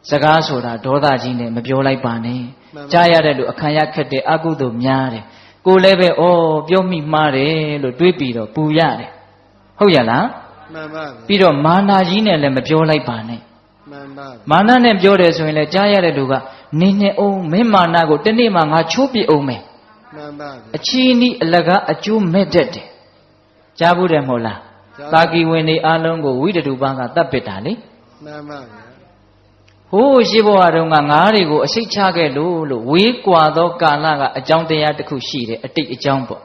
Zaga soda, Doda Jine, Mabiola Bane, Jaya de Akaya Kete, Agudo Miare, Go leve, oh, Biomi Mare, Ludwipido, Puyare. Hoyala? Pido Mana Jine, Mabiola Bane. Mana ne Biore, so in a Jaya de Duga, Nine o, Memanago, Tenimanga, Chupi Ome. A chini, Laga, a Jew meded. Jabu de Mola. Taki when they alongo, we do Banga, Tapetali. Who Shibo Arungangarigo, a Sichage Lulu, we Quado Galaga, a Jonte at the Kushi, a take a jumbo.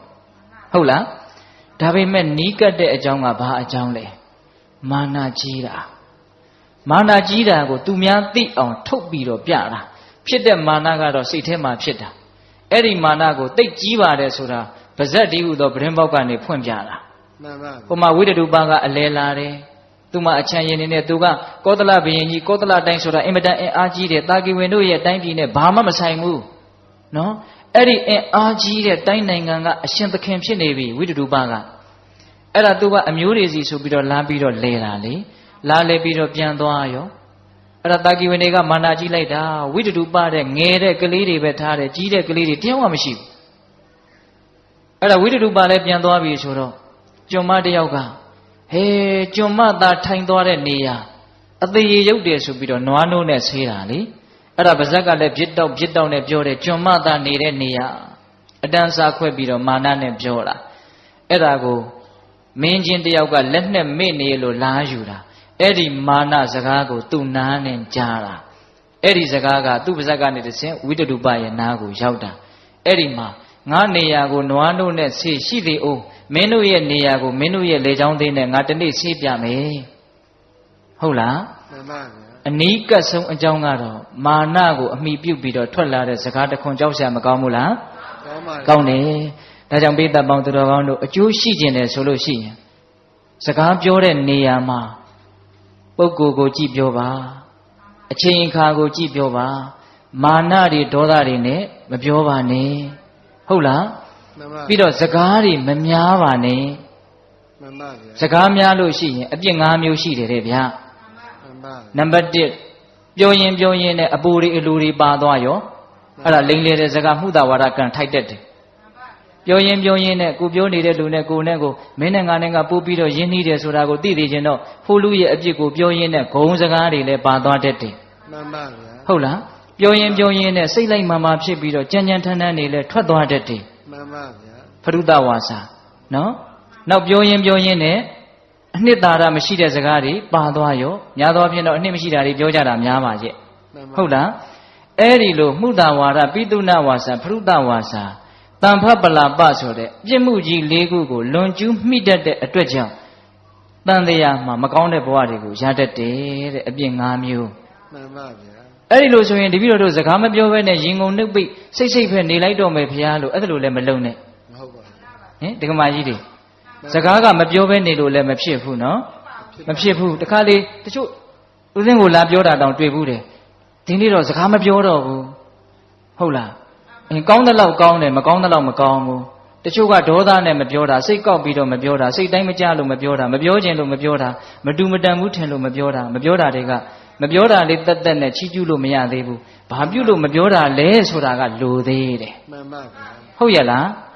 Hola? Tabi men Nika de a Jonga Ba a Jongle. Mana Jira. Mana Jira go to Mianti on Tokbido Piara. Pita Managa or Sitema Pita. Eri Manago, take Jiva de Sura, Pazati with the Brembogani Punjara. Oma Widu Banga Alelare. Tuma a Chayan in a Tuga, Kotala Bini, Kotala Dansura, Imeda and Aji, the Taki window yet Dine, Bama Masaimu. No? Eri and Aji, the Dinanga, a Shanta Kemshin Navy, with Dubanga. Era Tuba, a Murizi, so bido Lambido Lelali, Lale Bido Piandoayo. Era Taki Winega Manaji later, with Duba, Nere Kalidi, Betare, Gide Kalidi, Tiawamishi. Era with Duba Piandoavi, Suro, Joma de Yoga. Hey, Jomada Tangdore Nia. At the Yodi Subido, no ness here, Arabazaka left Jit down a Jore, Jomada needed Nia. A dancer quebido, Manane Jola. Erago, Minjin de Yoga, let them menelo la jura. Eri Mana Zagago, tu Nan and Jara. Eri Zagaga, tu Zagani the same, we do buy a Nago, Jauda. Eri Ma, Naneago, no ness, she the O. Menu ye Niago, Menu ye Lejondi and Natani Sipiame. Hola? A Nika so a Jongaro, Manago, a me pupido, Tola, Sakata Conjosa Magamula. Gaune, Tajam Beta Bounto, a Jew Shijin and Solution. Sakam Jore Niama. Boko go Jeep Jova. A chain cargo Jeep Jova. Manadi Dolarine, Mabjova ne. Hola? Pido Zagari, Mamyavane Zagamia Lucy, a being Amushi, Rebia. Number did Bioyin, a Buri Iluri Badoyo, a Linglet Zagamuda, what I can take that. Bioyin, Gubioni, Lune, Gunego, Menanga, Pupido, Yini, Surago, Didino, Hulu, a Jigo, Bioyin, Gonzagari, Le Badodete. Hola, Bioyin, say like Mamma Chibido, Janyantanani, Le Tradodete. Faruda Wasa. No? Now Bioyin, Nidara Mashida Zagari, Badoyo, Yadovino, Nimishidari, Jojara, Yamaje. Hola? Erilo, Mudawara, Biduna Wasa, Faruda Wasa. Tampapala Basore, Jemuji, Legugo, Lonju, Mida de Atreja. Dandea, Maconde Boadigo, Jadate, a being Amu. Erilo, so in the video, Zakama Bioven, Jingo Nubi, say Nilaido Mepialo, other Lemelone. The Gamajidi. Zagaga Mabioven, Lemapshifu, no? Mapshifu, the Kali, the shoe. Within will lab Yoda down to a Bude. Tiniro, Zakama Biodo. Hola. In Gondala Gone, Macondala Macongo. The sugar Doda and Mabioda, say Cobido Mabioda, say Damajalo Mabioda, Mabiojano Mabioda, Madumadamutan Mabioda, Mabioda Dega. Mabioda lit that then a Chijulo Mea debu. Babulo Mabioda les Horaga Lode. Hoyala?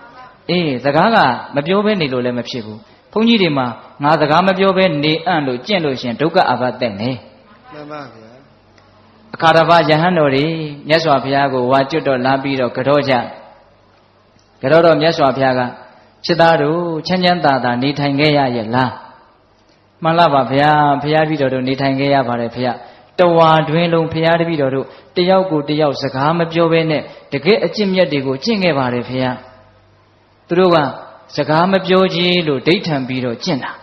Eh, the Gaga, Mabioven Nilo Lemapshibu. Punidima, now the Gamabioven ne and Lucien Toka about then, eh? Carava Jahanori, Yaswa Piago, Wachudo Labido, Kadoja. Kadodo Yaswa Piaga, Chidaru, Chanyanta, Nitangea Yella. Malava Pia, Piavido, Nitangea Parapia. Tawa, Dwindle, Piavido, the Yaugo, the Yausakama Jovene, the great Chimia de Go, Chinga Parapia. Truga, Sakama Joji, Lu, Dayton Bido, China.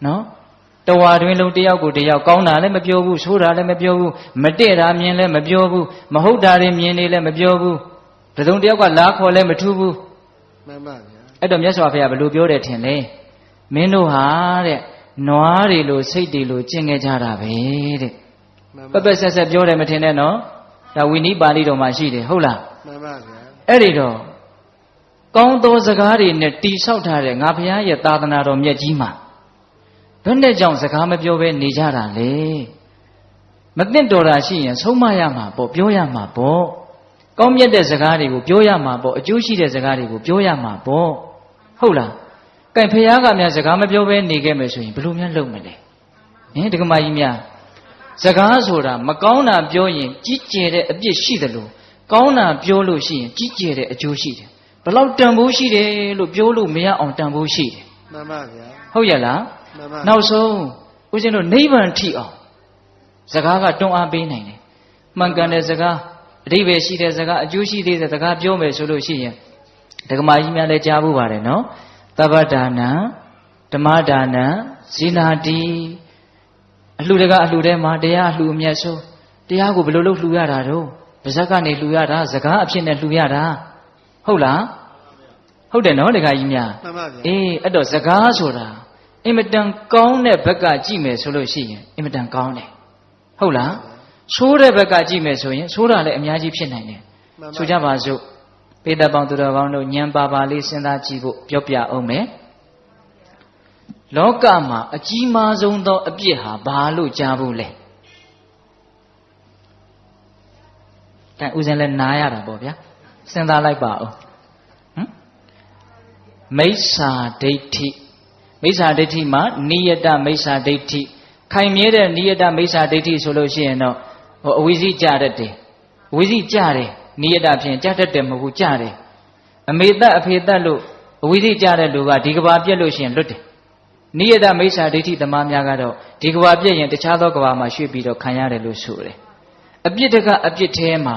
No? Tawa, Dwindle, the Yaugo, the Yaukona, Lemabiogu, Sura, Lemabiogu, Madera, Mien, Lemabiogu, Mahoda, Mien, Lemabiogu, the Dundiaga, Lak, or Lematubu. Adam Yaswafia, Lubio, Tene. Menu hare, noari lo, Sadi lo, Chingajara, vede. Papa says a Jore Matineno, that we need Balido Mashide, Hola. Erido. Gong those Zagari in the tea Sautare, Napia, Yatanaro Yajima. When the John Sakama Jove Nijara, lay. မသိတော်တာရှိရင်ဆုံးမရမှာပေါ့ပြောရမှာပေါ့ကောင်းမြတ်တဲ့စကားတွေကိုပြောရမှာပေါ့အကျိုးရှိတဲ့စကားတွေကိုပြောရမှာပေါ့ဟုတ်လားကဲဖះကများစကားမပြောဘဲနေခဲ့မယ်ဆိုရင်ဘယ်လိုများလုပ်မလဲဒကမာကြီးများစကားဆိုတာမကောင်းတာပြောရင်ကြီးကျယ်တဲ့အပြစ်ရှိတယ်လို့ကောင်းတာပြောလို့ရှိရင်ကြီးကျယ်တဲ့အကျိုးရှိတယ်ဘယ်လောက်တန်ဖိုးရှိတယ်လို့ပြောလို့မရအောင်တန်ဖိုးရှိတယ်မှန်ပါဗျာဟုတ်ရဲ့လားမှန်ပါနောက်ဆုံးဦးဇင်းတို့နိဗ္ဗာန်ထိအောင်စကားကတွန်းအားပေးနိုင်တယ်မှန်ကန်တဲ့စကားအဓိပ္ပာယ်ရှိတဲ့စကားအကျိုးရှိတဲ့စကားပြောမယ်ဆိုလို့ရှိရင်ဒကမာကြီးများလည်းကြားဖို့ပါတယ်နော်သဗ္ဗဒါနံဓမ္မဒါနံဇိနာတိအလှူတကအလှူထဲမှာတရားအလှူအမြတ်ဆုံးတရားကိုဘယ်လိုလုပ်လှူရတာတော့ပါဇက်ကနေလှူရတာစကားအဖြစ်နဲ့လှူရတာဟုတ်လားဟုတ်တယ်နော်ဒကာကြီးများမှန်ပါဗျာအဲ့တော့စကားဆိုတာအင်မတန်ကောင်းတဲ့ဘက်ကကြည့်မယ်ဆိုလို့ရှိရင်အင်မတန်ကောင်းတယ်ဟုတ်လားဆိုးတဲ့ဘက်ကကြည့်မယ်ဆိုရင်ဆိုးတာလည်းအများကြီးဖြစ်နိုင်တယ်ဆိုကြပါစို့ပေတပေါင်းသူတော်ကောင်းတို့ဉာဏ်ပါပါလေးစဉ်းစားကြည့်ဖို့ပြောပြအောင်မယ်လောကမှာအကြီးမားဆုံးသောအပြစ်ဟာဘာလို့ကြားဘူးလဲဒါဥစဉ်လည်းနားရတာပေါ့ဗျာစဉ်းစားလိုက်ပါဦးမိစ္ဆာဒိဋ္ဌိမိစ္ဆာဒိဋ္ဌိမှာနိယတမိစ္ဆာဒိဋ္ဌိခိုင်မြဲတဲ့နိယတမိစ္ဆာဒိဋ္ဌိဆိုလို့ရှိရင်တော့အဝိဇ္ဇိကြတတ်တယ်အဝိဇ္ဇိကြတယ်နိယတဖြင့်ကြတတ်တယ်မဟုတ်ဘူးကြတယ်အမေတတ်အဖေတတ်လို့အဝိဇ္ဇိကြတဲ့လူကဒီကဘာပြက်လို့ရှိရင်လွတ်တယ်နိယတမိစ္ဆာဒိဋ္ဌိသမားများကတော့ဒီကဘာပြက်ရင်တခြားသောကဘာမှာရွှေ့ပြီးတော့ခံရတယ်လို့ဆိုတယ်အပြစ်တကအပြစ်ထဲမှာ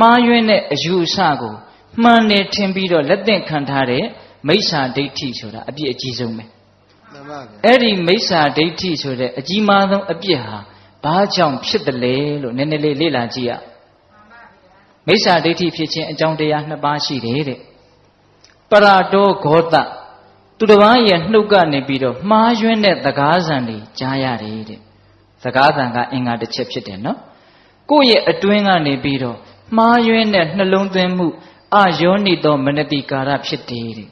မှားယွင်းတဲ့အယူအဆကိုမှန်တယ်ထင်ပြီးတော့လက်သင့်ခံထားတဲ့မိစ္ဆာဒိဋ္ဌိဆိုတာအပြစ်အကြီးဆုံးပဲအဲ့ဒီမိစ္ဆာဒိဋ္ဌိဆိုတဲ့အကြီးမားဆုံးအပြစ်ဟာဘာကြောင့်ဖြစ်တယ်လဲလို့နည်းနည်းလေးလေ့လာကြည့်ရမိစ္ဆာဒိဋ္ဌိဖြစ်ခြင်းအကြောင်းတရား2ပါးရှိတယ်တဲ့ပရတောဂောတသူတစ်ပါးရဲ့နှုတ်ကနေပြီးတော့မှားယွင်းတဲ့သကားဆံတွေကြားရတယ်တဲ့သကားဆံကအင်္ဂါတစ်ချက်ဖြစ်တယ်နော်ကိုယ့်ရဲ့အတွင်းကနေပြီးတော့မှားယွင်းတဲ့နှလုံးသွင်းမှုအယောနိသောမနတိကာရဖြစ်တယ်တဲ့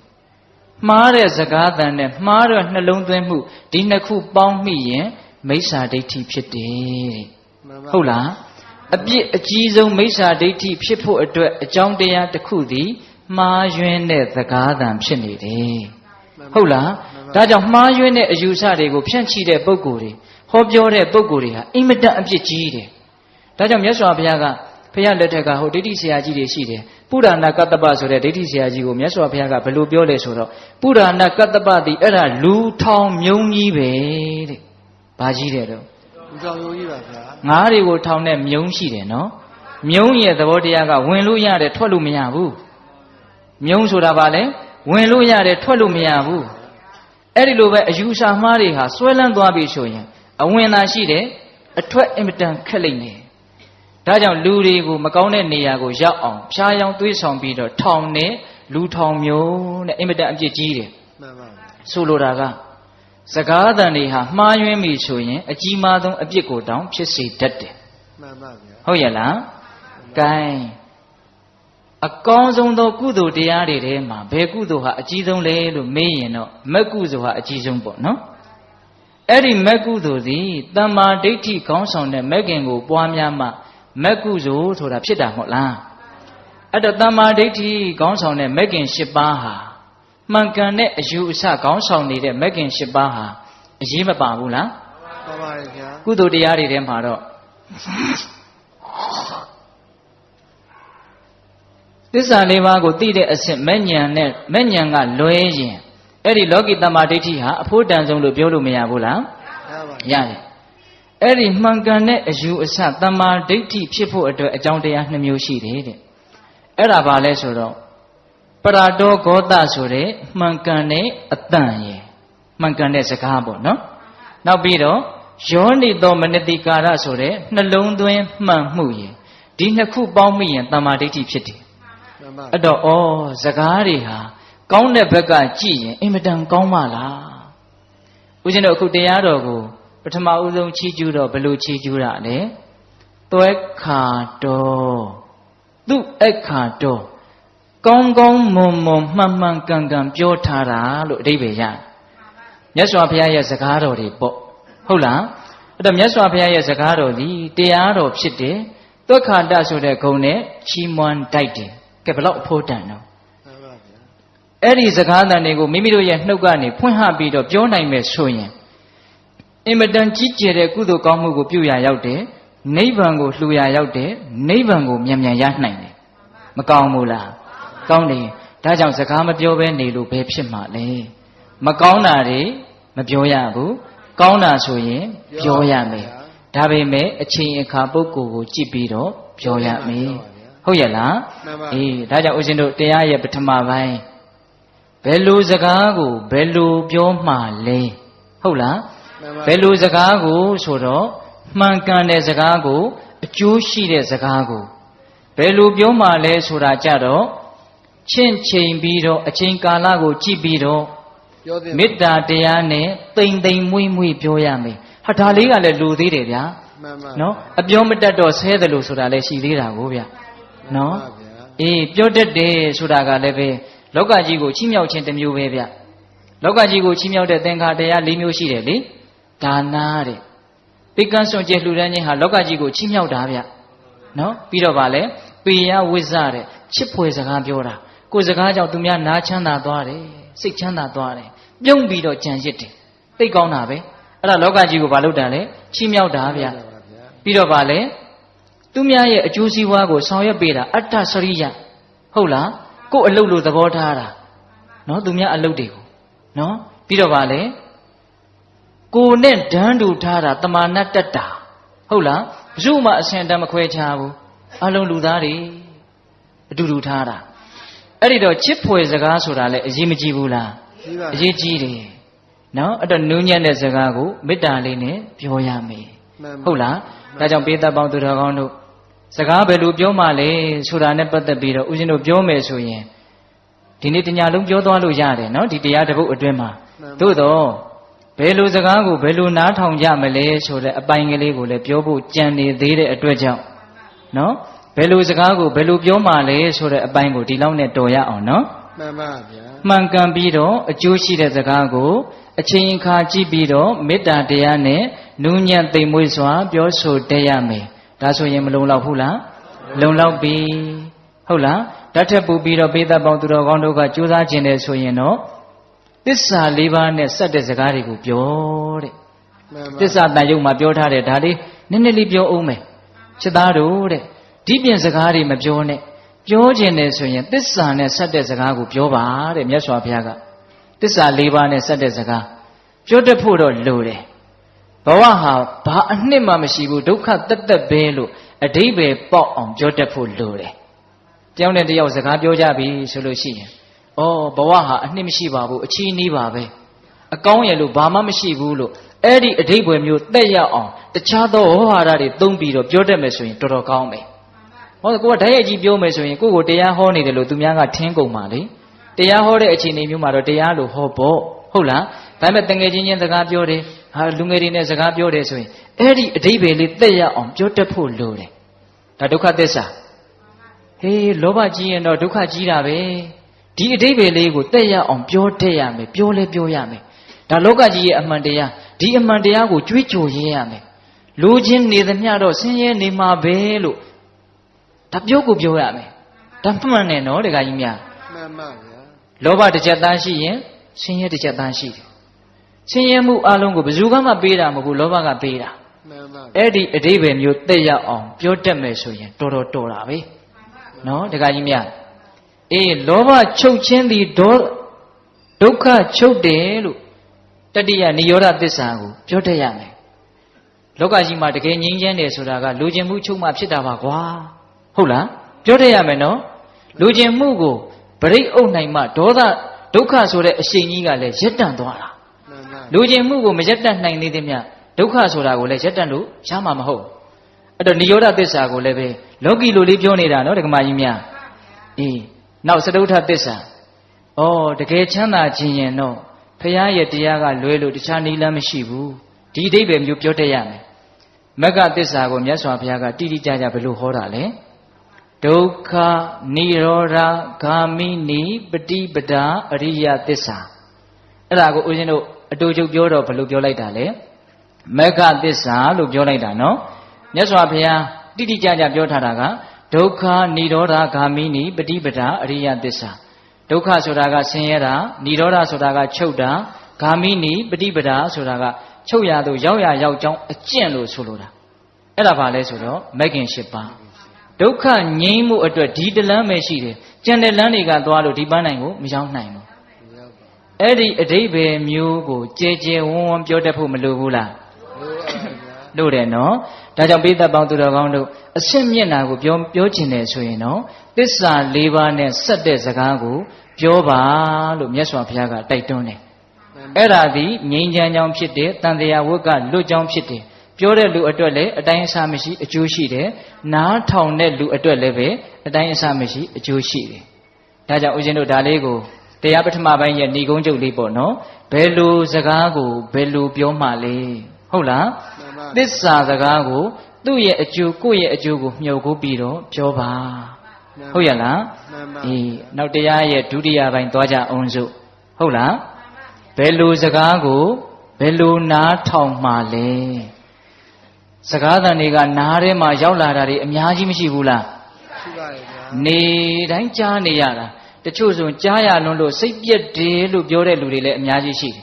မှားတဲ့စကားသံနဲ့မှားတဲ့နှလုံးသွင်းမှုဒီနှစ်ခုပေါင်းမိရင်မိစ္ဆာဒိဋ္ဌိဖြစ်တယ်တဲ့ဟုတ်လားအပြစ်အကြီးဆုံးမိစ္ဆာဒိဋ္ဌိဖြစ်ဖို့အတွက်အကြောင်းတရားတစ်ခုသည်မှားယွင်းတဲ့စကားသံဖြစ်နေတယ်ဟုတ်လားဒါကြောင့်မှားယွင်းတဲ့အယူဆတွေကိုဖြန့်ချိတဲ့ပုဂ္ဂိုလ်တွေဟောပြောတဲ့ပုဂ္ဂိုလ်တွေဟာအင်မတန်အပြစ်ကြီးတယ်ဒါကြောင့်မြတ်စွာဘုရားကဘုရားလက်ထက်ကဟိုဒိဋ္ဌိဆရာကြီးတွေရှိတယ်ပုရဏကတ္တပဆိုတဲ့ဒိဋ္ဌိဆရာကြီးကိုမြတ်စွာဘုရားကဘယ်လိုပြောလဲဆိုတော့ပုရဏကတ္တပတိအဲ့ဒါလူထောင်မြုံကြီးပဲတဲ့ဘာကြီးတယ်တော့လူထောင်မြုံကြီးပါဗျာငါးတွေကိုထောင်တဲ့မြုံရှိတယ်နော်မြုံရဲ့သဘောတရားကဝင်လို့ရတယ်ထွက်လို့မရဘူးမြုံဆိုတာဘာလဲဝင်လို့ရတယ်ထွက်လို့မရဘူးအဲ့ဒီလိုပဲအယူဆမှားတွေဟာဆွဲလန်းသွားပြီဆိုရင်အဝင်သာရှိတယ်အထွက်အင်မတန်ခက်လိမ့်မယ်ဒါကြောင့်လူတွေကိုမကောင်းတဲ့နေရာကိုရောက်အောင်ဖြားယောင်းသွေးဆောင်ပြီးတော့ထောင်နဲ့လူထောင်မျိုးနဲ့အင်မတန်အပြစ်ကြီးတယ်မှန်ပါဆိုလိုတာကစကားသံတွေဟာမှားယွင်းပြီဆိုရင်အကြီးမားဆုံးအပြစ်ကိုတောင်ဖြစ်စေတတ်တယ်မှန်ပါဗျာဟုတ်ရဲ့လား gain အကောင်းဆုံးသောကုသိုလ်တရားတွေထဲမှာဘယ်ကုသိုလ်ဟာအကြီးဆုံးလဲလို့မေးရင်တော့မက်ကုသိုလ်ဟာအကြီးဆုံးပေါ့နော်အဲ့ဒီမက်ကုသိုလ်သည်တမ္မာဒိဋ္ဌိခေါင်းဆောင်တဲ့မက်ခင်ကိုပွားများမှမက်ကုသိုလ်ဆိုတာဖြစ်တာမဟုတ်လားအဲ့တော့တမ္မာဒိဋ္ဌိခေါင်းဆောင်တဲ့မက်ခင်၈ပါးဟာမှန်ကန်တဲ့အယူအဆခေါင်းဆောင်နေတဲ့မက်ခင်၈ပါးဟာအရေးမပါဘူးလားပါပါတယ်ဗျာကုသိုလ်တရားတွေထဲမှာတော့သစ္စာ၄ပါးကိုသိတဲ့အဆင့်မဲ့ဉဏ်နဲ့မဲ့ဉဏ်ကလွဲရင်အဲ့ဒီလောကီတမ္မာဒိဋ္ဌိဟာအဖို့တန်ဆုံးလို့ပြောလို့မရဘူးလားရတယ်အဲ့ဒီမှန်ကန်တဲ့အယူအဆတမ္မာဒိဋ္ဌိဖြစ်ဖို့အတွက်အကြောင်းတရား2မျိုးရှိတယ်တဲ့အဲ့ဒါဘာလဲဆိုတော့ပရတောဂောတဆိုတဲ့မှန်ကန်တဲ့အတန်ရယ်မှန်ကန်တဲ့စကားပေါ့နော်နောက်ပြီးတော့ယောနိသောမနတိကာရဆိုတဲ့နှလုံးသွင်းမှန်မှုရယ်ဒီနှစ်ခုပေါင်းမိရင်တမ္မာဒိဋ္ဌိဖြစ်တယ်အဲ့တော့စကားတွေဟာကောင်းတဲ့ဘက်ကကြည့်ရင်အင်မတန်ကောင်းပါလားဦးဇင်းတို့အခုတရားတော်ကိုပထမဦးဆုံးချီးကျူးတော့ဘယ်လိုချီးကျူးတာလဲသွဲခါတော်သူ့အခါတော်ကောင်းကောင်းမွန်မွန်မှန်မှန်ကန်ကန်ပြောထားတာလို့အဓိပ္ပာယ်ရတယ်မြတ်စွာဘုရားရဲ့စကားတော်တွေပေါ့ဟုတ်လား အဲ့တော့မြတ်စွာဘုရားရဲ့စကားတော်ဒီတရားတော်ဖြစ်တယ်သွက်ခါတဆိုတဲ့ဂုဏ်နဲ့ချီးမွမ်းတိုက်တယ်ကဲဘလောက်အဖို့တန်တော့အဲ့ဒီစကားတန်တွေကိုမိမိတို့ရဲ့နှုတ်ကနေဖွင့်ဟပြီးတော့ပြောနိုင်မယ်ဆိုရင်အင်မတန်ကြီးကျယ်တဲ့ကုသိုလ်ကောင်းမှုကိုပြုရာရောက်တယ်နိဗ္ဗာန်ကိုလှူရာရောက်တယ်နိဗ္ဗာန်ကိုမြန်မြန်ရနိုင်တယ်မကောင်းဘူးလားကောင်းတယ်ဒါကြောင့်စကားမပြောဘဲနေလို့ဘယ်ဖြစ်မှာလဲမကောင်းတာတွေမပြောရဘူးကောင်းတာဆိုရင်ပြောရမယ်ဒါပေမဲ့အချိန်အခါပုဂ္ဂိုလ်ကိုကြည့်ပြီးတော့ပြောရမယ်ဟုတ်ရဲ့လားအေးဒါကြောင့်ဦးဇင်းတို့တရားရဲ့ပထမပိုင်းဘယ်လိုစကားကိုဘယ်လိုပြောမှလဲဟုတ်လားဘယ်လိုစကားကိုဆိုတော့မှန်ကန်တဲ့စကားကိုအကျိုးရှိတဲ့စကားကိုဘယ်လိုပြောမှလဲဆိုတာကြတော့ချင့်ချိန်ပြီးတော့အချိန်ကာလကိုကြည့်ပြီးတော့မေတ္တာတရားနဲ့တိမ်တိမ်မွေ့မွေ့ပြောရမယ်ဟာဒါလေးကလည်းလူသေးတယ်ဗျာနော်အပြောမတတ်တော့ဆဲတယ်လို့ဆိုတာလည်းရှိသေးတာကိုဗျာနော်အေးပြောတတ်တယ်ဆိုတာကလည်းပဲလောကကြီးကိုချီးမြှောက်ခြင်းတစ်မျိုးပဲဗျလောကကြီးကိုချီးမြှောက်တဲ့သင်္ခါတရား၄မျိုးရှိတယ်လေဒါနာတဲ့ပိကန်းစွန့်ကျဲလှူဒန်းခြင်းဟာလောကကြီးကိုချီးမြှောက်တာဗျနော်ပြီးတော့ဗာလဲပေယဝိဇ္ဇတဲ့ချစ်ဖွယ်စကားပြောတာကိုယ်စကားကြောင့်သူများနားချမ်းသာသွားတယ်စိတ်ချမ်းသာသွားတယ်ပြုံးပြီးတော့ကြံရစ်တယ်သိကောင်းတာပဲအဲ့ဒါလောကကြီးကိုဘာလုပ်တာလဲချီးမြှောက်တာဗျပြီးတော့ဗာလဲသူများရဲ့အကျိုးစီးပွားကိုဆောင်ရွက်ပေးတာအတ္တစရိယဟုတ်လားကိုယ်အလုပ်လို့သဘောထားတာနော်သူများအလုပ်တွေကိုနော်ပြီးတော့ဗာလဲကိုယ်နဲ့ဒန်းတူထားတာတမာနတ္တတာဟုတ်လားဘယ်သူမှအဆင်တမ်းမခွဲခြားဘူးအလုံးလူသားတွေအတူတူထားတာအဲ့ဒီတော့ချစ်ဖွယ်စကားဆိုတာလည်းအရေးမကြီးဘူးလားအရေးကြီးတယ်နော်အဲ့တော့နူးညံ့တဲ့စကားကိုမေတ္တာလေးနဲ့ပြောရမယ်ဟုတ်လားဒါကြောင့်ပေးသက်ပေါင်းသူတော်ကောင်းတို့စကားဘယ်လိုပြောမှလဲဆိုတာနဲ့ပတ်သက်ပြီးတော့ဦးဇင်းတို့ပြောမယ်ဆိုရင်ဒီနေ့တညလုံးပြောသွားလို့ရတယ်နော်ဒီတရားတစ်ပုဒ်အတွင်းမှာသို့တော့ဘယ်လိုစကားကိုဘယ်လိုနားထောင်ကြမလဲဆိုတဲ့အပိုင်းကလေးကိုလည်းပြောဖို့ကြံနေသေးတဲ့အတွက်ကြောင့်နော်ဘယ်လိုစကားကိုဘယ်လိုပြောမှလဲဆိုတဲ့အပိုင်းကိုဒီလောက်နဲ့တော်ရအောင်နော်မှန်ပါဗျာမှန်ကန်ပြီးတော့အကျိုးရှိတဲ့စကားကိုအချိန်အခါကြည့်ပြီးတော့မေတ္တာတရားနဲ့နူးညံ့သိမ်မွေ့စွာပြောဆိုတတ်ရမယ်ဒါဆိုရင်မလုံလောက်ဘူးလားလုံလောက်ပြီဟုတ်လားဓာတ်ထက်ပူပြီးတော့ပေးသက်ပေါင်းသူတော်ကောင်းတို့ကကြိုးစားခြင်းတယ်ဆိုရင်တော့သစ္စာ၄ပါးနဲ့ဆက်တဲ့စကားတွေကိုပြောတဲ့သစ္စာတန်ရုပ်မှာပြောထားတယ်ဒါလေးနည်းနည်းလေးပြောအောင်မယ်ချစ်သားတို့တဲ့ဒီပြင်စကားတွေမပြောနဲ့ပြောခြင်းတယ်ဆိုရင်သစ္စာနဲ့ဆက်တဲ့စကားကိုပြောပါတဲ့မြတ်စွာဘုရားကသစ္စာ၄ပါးနဲ့ဆက်တဲ့စကားပြောတတ်ဖို့တော့လိုတယ်ဘဝဟာဘာအနှစ်မှမရှိဘူးဒုက္ခတက်တက်ပဲလို့အဓိပ္ပာယ်ပေါက်အောင်ပြောတတ်ဖို့လိုတယ်တယောက်နဲ့တယောက်စကားပြောကြပြီဆိုလို့ရှိရင်ဩဘဝဟာအနှစ်မရှိပါဘူးအချီးနှီးပါပဲအကောင်းရလို့ဘာမှမရှိဘူးလို့အဲ့ဒီအဓိပ္ပာယ်မျိုးတက်ရအောင်တခြားသောဟောဟာရတွေသုံးပြီးတော့ပြောတတ်မယ်ဆိုရင်တော်တော်ကောင်းမယ်ဟောကိုကဓာတ်ရိုက်ကြီးပြောမယ်ဆိုရင်ကိုကိုတရားဟောနေတယ်လို့သူများကထင်းကုန်ပါလေတရားဟောတဲ့အခြေအနေမျိုးမှာတော့တရားလို့ဟောပေါ့ဟုတ်လားဒါပေမဲ့တငယ်ချင်းချင်းစကားပြောတယ်ဟာလူငယ်တွေနဲ့စကားပြောတယ်ဆိုရင်အဲ့ဒီအဓိပ္ပာယ်လေးတက်ရအောင်ပြောတတ်ဖို့လိုတယ်ဒါဒုက္ခသစ္စာဟေးလောဘကြီးရင်တော့ဒုက္ခကြီးတာပဲဒီအဓိပ္ပာယ်လေးကိုတက်ရအောင်ပြောတတ်ရမယ်ပြောလဲပြောရမယ်ဒါလောကကြီးရဲ့အမှန်တရားဒီအမှန်တရားကိုကြွေးကြော်ရင်းရမယ်လူချင်းနေသမျှတော့ဆင်းရဲနေမှာပဲလို့ဒါပြောကိုပြောရမယ်ဒါမှန်တယ်နော်တခါကြီးများမှန်ပါဗျာလောဘတစ်ချက်သားရှိရင်ဆင်းရဲတစ်ချက်သားရှိတယ်ဆင်းရဲမှုအလုံးကိုဘယ်သူမှပေးတာမဟုတ်ဘူးလောဘကပေးတာမှန်ပါအဲ့ဒီအဓိပ္ပာယ်မျိုးသိရအောင်ပြောတတ်မယ်ဆိုရင်တော်တော်တာပဲနော်တခါကြီးများအေးလောဘချုပ်ခြင်းသည်ဒုက္ခချုပ်တယ်လို့တတိယနိရောဓသစ္စာကိုပြောတတ်ရမယ်လောကကြီးမှာတကယ်ငြိမ်းချမ်းတယ်ဆိုတာကလူကျင်မှုချုပ်မှဖြစ်တာပါကွာဟုတ်လားပြောတတ်ရမယ်နော်လူကျင်မှုကိုပရိအုပ်နိုင်မှဒေါသဒုက္ခဆိုတဲ့အရှိန်ကြီးကလည်းရက်တန့်သွားတာလူကျင်မှုကိုမရက်တန့်နိုင်သေးသည်မြဒုက္ခဆိုတာကိုလည်းရက်တန့်လို့ရမှာမဟုတ်အဲ့တော့နိရောဓသစ္စာကိုလည်းပဲလောကီလိုလေးပြောနေတာနော်ဒကမာကြီးများအေးနောက်စတုထသစ္စာဩတကယ်ချမ်းသာခြင်းရင်တော့ဖရာရဲ့တရားကလွဲလို့တခြားနည်းလမ်းမရှိဘူးဒီအဓိပ္ပာယ်မျိုးပြောတတ်ရမယ်မဂ္ဂသစ္စာကိုမြတ်စွာဘုရားကတိတိကျကျဘယ်လိုဟောတာလဲဒုက္ခនិရောဓဂာမိနိပฏิပဒါအရိယသစ္စာအဲ့ဒါကိုဦးဇင်းတို့အတူချုပ်ပြောတော့ဘယ်လိုပြောလိုက်တာလဲ မက္ခသစ္စာလို့ပြောလိုက်တာနော်မြတ်စွာဘုရားတိတိကျကျပြောထားတာကဒုက္ခនិရောဓဂ ामि နိပฏิပဒါအရိယသစ္စာဒုက္ခဆိုတာကဆင်းရဲတာនិရောဓဆိုတာကချုပ်တာဂ ामि နိပฏิပဒါဆိုတာကချုပ်ရသို့ရောက်ရရောက်ကြောင်းအကျင့်လို့ဆိုလိုတာအဲ့ဒါဘာလဲဆိုတော့မဂ်ခင်၈ပါးဒုက္ခငြိမ်းမှုအတွက်ဒီတလမ်းပဲရှိတယ်ကျန်တဲ့လမ်းတွေကသွားလို့ဒီပန်းနိုင်ကိုမရောက်နိုင်ဘူးအဲ့ဒီအဓိပ္ပာယ်မျိုးကိုကြဲကြဲဝန်းဝန်းပြောတတ်ဖို့မလိုဘူးလားလို့တယ်နော်ဒါကြောင့်ပိဿပေါင်းသူတော်ကောင်းတို့အရှင်းမျက်နာကိုပြောချင်တယ်ဆိုရင်တော့သစ္စာ၄ပါးနဲ့ဆက်တဲ့စကားကိုပြောပါလို့မြတ်စွာဘုရားကတိုက်တွန်းတယ်အဲ့ဒါသည်ငြိမ်းချမ်းကြောင်းဖြစ်တယ်တန်တရားဝတ်ကလွတ်ကြောင်းဖြစ်တယ်ပြောတဲ့လူအတွက်လည်းအတိုင်းအဆမရှိအကျိုးရှိတယ်နားထောင်တဲ့လူအတွက်လည်းပဲအတိုင်းအဆမရှိအကျိုးရှိတယ်ဒါကြောင့်ဦးဇင်းတို့ဒါလေးကိုတရားပထမပိုင်းရဲ့ဏိဂုံးချုပ်လေးပေါ့နော်ဘယ်လိုစကားကိုဘယ်လိုပြောမှလဲဟုတ်လားသစ္စာစကားကိုသူ့ရဲ့အကျိုးကိုယ့်ရဲ့အကျိုးကိုမြှုပ်ကိုပြီးတော့ပြောပါဟုတ်ရလားအေးနောက်တရားရဲ့ဒုတိယပိုင်းသွားကြအောင်စို့ဟုတ်လားဘယ်လိုစကားကိုဘယ်လိုနားထောင်မှလဲစကားသံတွေကနားထဲမှာရောက်လာတာတွေအများကြီးမရှိဘူးလားရှိပါတယ်ဗျာနေတိုင်းကြားနေရတာတချို့ဆိုကြားရလွန်းလို့စိတ်ပြက်တယ်လို့ပြောတဲ့လူတွေလည်းအများကြီးရှိတယ်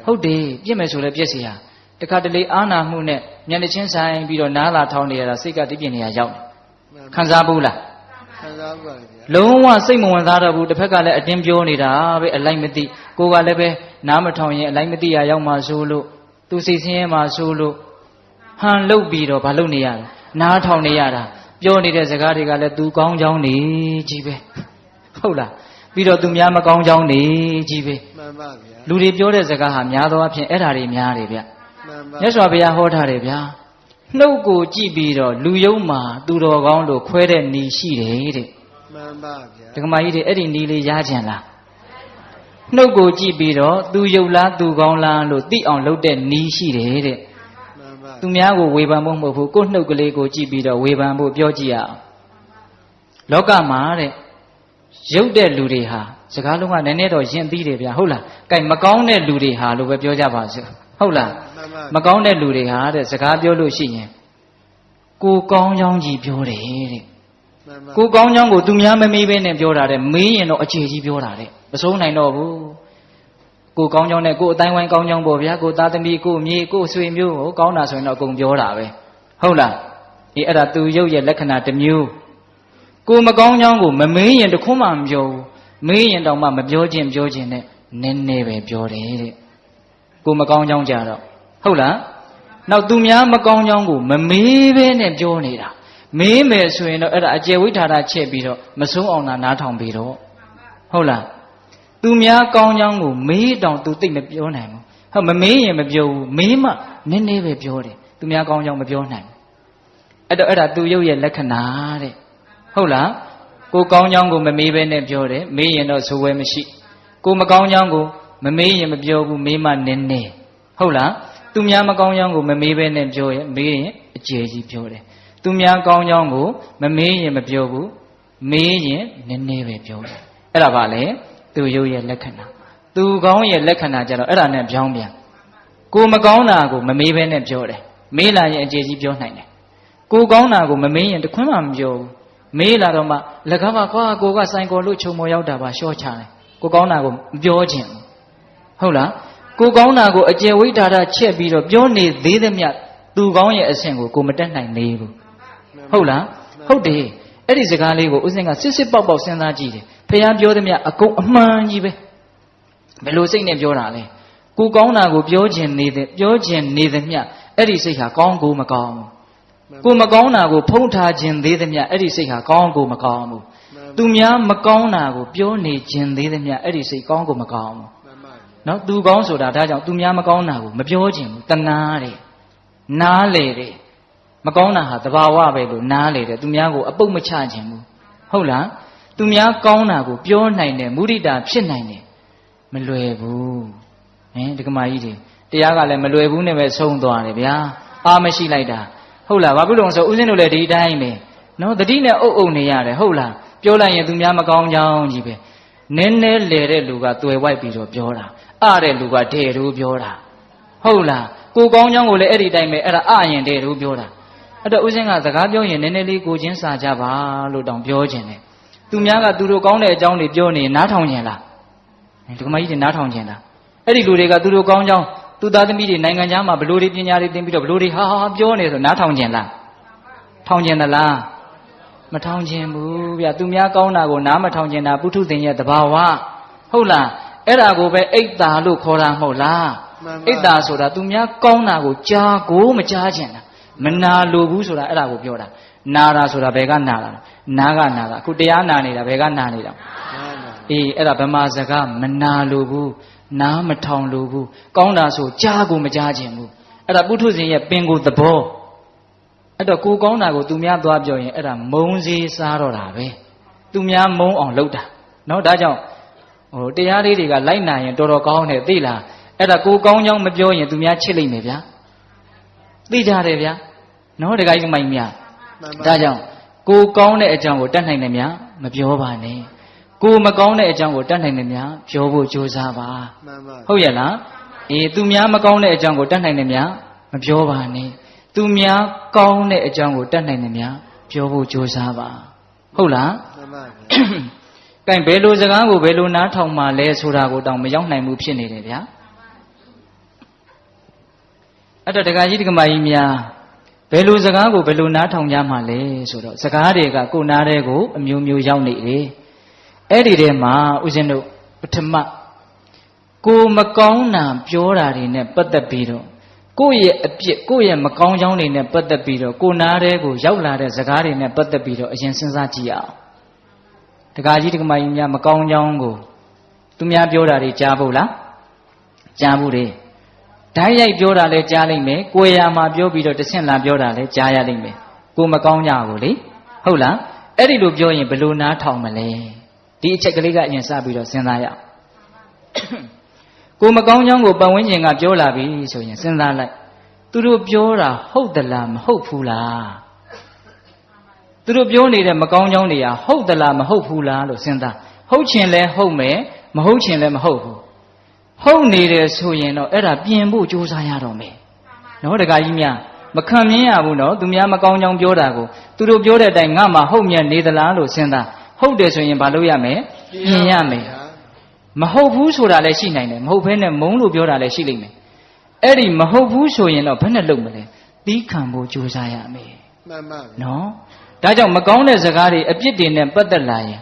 ဟုတ်တယ်ပြက်မယ်ဆိုလည်းပြက်စီဟာတခါတလေအာနာမှုနဲ့မျက်နှာချင်းဆိုင်ပြီးတော့နားလာထောင်းနေရတာစိတ်ကတိပြင်းနေရရောက်တယ်ခံစားဘူးလားခံစားပါဗျာလုံးဝစိတ်မဝင်စားတော့ဘူးတစ်ဖက်ကလည်းအတင်းပြောနေတာပဲအလိုက်မသိကိုယ်ကလည်းပဲနားမထောင်ရင်အလိုက်မသိရရောက်မှဆိုလို့သူစိတ်ဆင်းရဲမှဆိုလို့ဟန်လုတ်ပြီးတော့ဘာလုပ်နေရလဲနားထောင်နေရတာပြောနေတဲ့စကားတွေကလည်းသူကောင်းကြောင်းနေကြီးပဲဟုတ်လားပြီးတော့သူများမကောင်းကြောင်းနေကြီးပဲမှန်ပါဗျာလူတွေပြောတဲ့စကားဟာများသောအားဖြင့်အဲ့ဓာတွေများတယ်ဗျမြတ်စွာဘုရားဟောထားတယ်ဗျာနှုတ်ကိုကြည့်ပြီးတော့လူယုံမှာသူတော်ကောင်းလို့ခွဲတဲ့နီရှိတယ်တဲ့မှန်ပါဗျာဒကမာကြီးတွေအဲ့ဒီနီလေးရကြင်လားနှုတ်ကိုကြည့်ပြီးတော့သူယုတ်လားသူကောင်းလားလို့သိအောင်လုပ်တဲ့နီရှိတယ်တဲ့သူများကိုဝေဖန်ဖို့မဟုတ်ဘူးကိုယ်နှုတ်ကလေးကိုကြည့်ပြီးတော့ဝေဖန်ဖို့ပြောကြည့်ရအောင်လောကမှာတဲ့ရုပ်တဲ့လူတွေဟာစကားလုံးကနည်းနည်းတော့ယဉ်သိတယ်ဗျာဟုတ်လားကဲမကောင်းတဲ့လူတွေဟာလို့ပဲပြောကြပါစို့ဟုတ်လားမကောင်းတဲ့လူတွေဟာတဲ့စကားပြောလို့ရှိရင်ကိုကောင်းကြောင်းကြီးပြောတယ်တဲ့ကိုကောင်းကြောင်းကိုသူများမမေးဘဲနဲ့ပြောတာတဲ့မေးရင်တော့အခြေကြီးပြောတာတဲ့မစိုးနိုင်တော့ဘူးကိုကောင်းကြောင်းနဲ့ကိုအတိုင်းဝိုင်းကောင်းကြောင်းပေါ့ဗျာကိုသားသမီးကိုမြေကိုဆွေမျိုးကိုကောင်းတာဆိုရင်တော့အကုန်ပြောတာပဲဟုတ်လားဒီအဲ့ဒါသူရုပ်ရဲ့လက္ခဏာတစ်မျိုးကိုမကောင်းကြောင်းကိုမမေးရင်တခွန်းမှမပြောဘူးမေးရင်တောင်မှမပြောခြင်းနဲ့နည်းနည်းပဲပြောတယ်တဲ့ကိုမကောင်းကြောင်းကြတော့ဟုတ်လားနောက်သူများမကောင်းကြောင်းကိုမမေးဘဲနဲ့ပြောနေတာမေးမယ်ဆိုရင်တော့အဲ့ဒါအကျယ်ဝိထာတာချက်ပြီးတော့မဆုံးအောင်နားထောင်ပြီးတော့ဟုတ်လားသူများကောင်းကြောင်းကိုမေးတောင်သူသိမပြောနိုင်ဘူးဟုတ်မမေးရင်မပြောဘူးမေးမှနည်းနည်းပဲပြောတယ်သူများကောင်းကြောင်းမပြောနိုင်ဘူးအဲ့ဒါသူရုပ်ရဲ့လက္ခဏာတဲ့ဟုတ်လားကိုကောင်းကြောင်းကိုမမေးဘဲနဲ့ပြောတယ်မေးရင်တော့ဆိုဝဲမရှိကိုမကောင်းကြောင်းကိုမမေးရင်မပြောဘူးမေးမှနည်းနည်းဟုတ်လားသူများမကောင်းကြောင်းကိုမမေးဘဲနဲ့ပြောရင်မေးရင်အကျယ်ကြီးပြောတယ်သူများကောင်းကြောင်းကိုမမေးရင်မပြောဘူးမေးရင်နည်းနည်းပဲပြောတယ်အဲ့ဒါပါလေသူရုပ်ရဲ့လက္ခဏာသူကောင်းရဲ့လက္ခဏာကြတော့အဲ့ဒါနဲ့ပြောင်းပြန်ကိုမကောင်းတာကိုမမေးဘဲနဲ့ပြောတယ်မေးလာရင်အကျယ်ကြီးပြောနိုင်တယ်ကိုကောင်းတာကိုမမေးရင်တခွန်းမှမပြောဘူးမေးလာတော့မှလကားပါကွာကိုကစိုင်ကော်လို့ခြုံမော်ရောက်တာပါရှော့ချတယ်ကိုကောင်းတာကိုမပြောခြင်းဟုတ်လားကိုကောင်းတာကိုအကျယ်ဝိထာတာချက်ပြီးတော့ပြောနေသေးသမျှသူကောင်းရဲ့အဆင့်ကိုမတက်နိုင်သေးဘူးဟုတ်လားဟုတ်တယ်အဲ့ဒီစကားလေးကိုဦးစင်ကစစ်ပေါက်စဉ်းစားကြည့်တယ်ဖះပြောသမျှအကုန်အမှန်ကြီးပဲဘယ်လိုစိတ်နဲ့ပြောတာလဲကိုကောင်းတာကိုပြောခြင်းနေသမျှအဲ့ဒီစိတ်ဟာကောင်းကိုမကောင်းဘူးကိုမကောင်းတာကိုဖုံးထားခြင်းသေးသမျှအဲ့ဒီစိတ်ဟာကောင်းကိုမကောင်းဘူးသူများမကောင်းတာကိုပြောနေခြင်းသေးသမျှအဲ့ဒီစိတ်ကောင်းကိုမကောင်းဘူးနော်သူကောင်းဆိုတာဒါကြောင့်သူများမကောင်းတာကိုမပြောခြင်းဘူးတနာတယ်နားလေတယ်မကောင်းတာဟာသဘာဝပဲလို့နားလေတယ်သူများကိုအပုတ်မချခြင်းဘူးဟုတ်လားသူများကောင်းတာကိုပြောနိုင်တယ်မုဒိတာဖြစ်နိုင်တယ်မလွယ်ဘူးဒီကမာကြီးတွေတရားကလည်းမလွယ်ဘူးနဲ့ပဲဆုံးသွားတယ်ဗျာအားမရှိလိုက်တာဟုတ်လားဘာဖြစ်လို့ဆိုဦးဇင်းတို့လည်းဒီအတိုင်းပဲနော်တတိနဲ့အုပ်နေရတယ်ဟုတ်လားပြောလိုက်ရင်သူများမကောင်းကြောင်းကြီးပဲနည်းနည်းလေတဲ့လူကတွေ့ဝိုက်ပြီးတော့ပြောတာတဲ့လူကတဲ့တို့ပြောတာဟုတ်လား ကိုကောင်းကြောင်းကိုလည်းအဲ့ဒီတိုင်းပဲအဲ့ဒါအရင်တည်းတို့ပြောတာအဲ့တော့ဦးဇင်းကစကားပြောရင်နည်းနည်းလေးကိုချင်းစာကြပါလို့တောင်ပြောခြင်းတယ်သူများကသူတို့ကောင်းတဲ့အကြောင်းတွေပြောနေနားထောင်ခြင်းလားဒီကမကြီးတွေနားထောင်ခြင်းလားအဲ့ဒီလူတွေကသူတို့ကောင်းကြောင်းသူသားသမီးတွေနိုင်ငံခြားမှာဘလို့တွေပညာတွေသင်ပြီးတော့ဘလို့တွေဟာပြောနေဆိုနားထောင်ခြင်းလားထောင်ခြင်းသလားမထောင်ခြင်းဘူးဗျသူများကောင်းတာကိုနားမထောင်ခြင်းတာပုထုဇဉ်ရဲ့သဘာဝဟုတ်လားအဲ့ဒါကိုပဲအိတ်တာလို့ခေါ်တာမဟုတ်လားအိတ်တာဆိုတာသူများကောင်းတာကိုကြားကိုမကြားခြင်းတာမနာလိုဘူးဆိုတာအဲ့ဒါကိုပြောတာနာတာဆိုတာဘယ်ကနာတာနာကနာတာအခုတရားနာနေတာဘယ်ကနာနေတာအေးအဲ့ဒါဗမာစကားမနာလိုဘူးနားမထောင်လိုဘူးကောင်းတာဆိုကြားကိုမကြားခြင်းဘူးအဲ့ဒါပုထုဇဉ်ရဲ့ပင်ကိုယ်သဘောအဲ့တော့ကိုကောင်းတာကိုသူများသွားပြောရင်အဲ့ဒါမုံစည်းစားတော့တာပဲသူများမုံအောင်လုပ်တာနော်ဒါကြောင့်ဟိုတရားလေးတွေကလိုက်နာရင်တော်တော်ကောင်းတယ်သိလားအဲ့ဒါကိုကောင်းကြောင်းမပြောရင်သူများချစ်လိမ့်မယ်ဗျာသိကြတယ်ဗျာနော်တခါကြီးမိုင်းများဒါကြောင့်ကိုကောင်းတဲ့အကြောင်းကိုတတ်နိုင်တယ်များမပြောပါနဲ့ကိုမကောင်းတဲ့အကြောင်းကိုတတ်နိုင်တယ်များပြောဖို့ကြိုးစားပါဟုတ်ရဲ့လားအေးသူများမကောင်းတဲ့အကြောင်းကိုတတ်နိုင်တယ်များမပြောပါနဲ့သူများကောင်းတဲ့အကြောင်းကိုတတ်နိုင်တယ်များပြောဖို့ကြိုးစားပါဟုတ်လားကဲဘယ်လိုစကားကိုဘယ်လိုနားထောင်မှလဲဆိုတာကိုတောင်မရောက်နိုင်ဘူးဖြစ်နေတယ်ဗျာအဲ့တော့ဒကာကြီးဒကာမကြီးများဘယ်လိုစကားကိုဘယ်လိုနားထောင်ကြမှာလဲဆိုတော့စကားတွေကကိုနားတဲ့ကိုအမျိုးမျိုးရောက်နေတယ်အဲ့ဒီထဲမှာဦးဇင်းတို့ပထမကိုမကောင်းတာပြောတာတွေနဲ့ပတ်သက်ပြီးတော့ကိုယ့်ရဲ့အပြစ်ကိုယ့်ရဲ့မကောင်းကြောင်းတွေနဲ့ပတ်သက်ပြီးတော့ကိုနားတဲ့ကိုရောက်လာတဲ့စကားတွေနဲ့ပတ်သက်ပြီးတော့အရင်စဉ်းစားကြည့်အောင်ဒကာကြီးဒကာမကြီးများမကောင်းကြောင်းကိုသူများပြောတာတွေကြားဖို့လားကြားဘူးလေဓာတ်ရိုက်ပြောတာလည်းကြားလိမ့်မယ်ကိုယ်ရာမှာပြောပြီးတော့တဆင့်လာပြောတာလည်းကြားရလိမ့်မယ်ကိုမကောင်းကြဘူးလေဟုတ်လားအဲ့ဒီလိုပြောရင်ဘယ်လိုနားထောင်မလဲဒီအချက်ကလေးကအရင်စပြီးတော့စဉ်းစားရအောင်ကိုမကောင်းကြောင်းကိုပတ်ဝန်းကျင်ကပြောလာပြီဆိုရင်စဉ်းစားလိုက်သူတို့ပြောတာဟုတ်သလားမဟုတ်ဘူးလားသူတို့ပြောနေတဲ့မကောင်းကြောင်းတွေကဟုတ်သလားမဟုတ်ဘူးလားလို့စဉ်းစားဟုတ်ချင်လဲဟုတ်မယ်မဟုတ်ချင်လဲမဟုတ်ဘူးဟုတ်နေတယ်ဆိုရင်တော့အဲ့ဒါပြင်ဖို့ကြိုးစားရတော့မယ်နော်တခါကြီးများမခံမြင်ရဘူးနော်သူများမကောင်းကြောင်းပြောတာကိုသူတို့ပြောတဲ့အတိုင်းငါမှဟုတ်မြတ်နေသလားလို့စဉ်းစားဟုတ်တယ်ဆိုရင်ဘာလုပ်ရမလဲပြင်ရမယ်မဟုတ်ဘူးဆိုတာလည်းရှိနိုင်တယ်မဟုတ်ဘဲနဲ့မုန်းလို့ပြောတာလည်းရှိလိမ့်မယ်အဲ့ဒီမဟုတ်ဘူးဆိုရင်တော့ဘယ်နဲ့လုပ်မလဲသီးခံဖို့ကြိုးစားရမယ်မှန်ပါနော်ဒါကြောင့်မကောင်းတဲ့စကားတွေအပြစ်တွေနဲ့ပတ်သက်လာရင်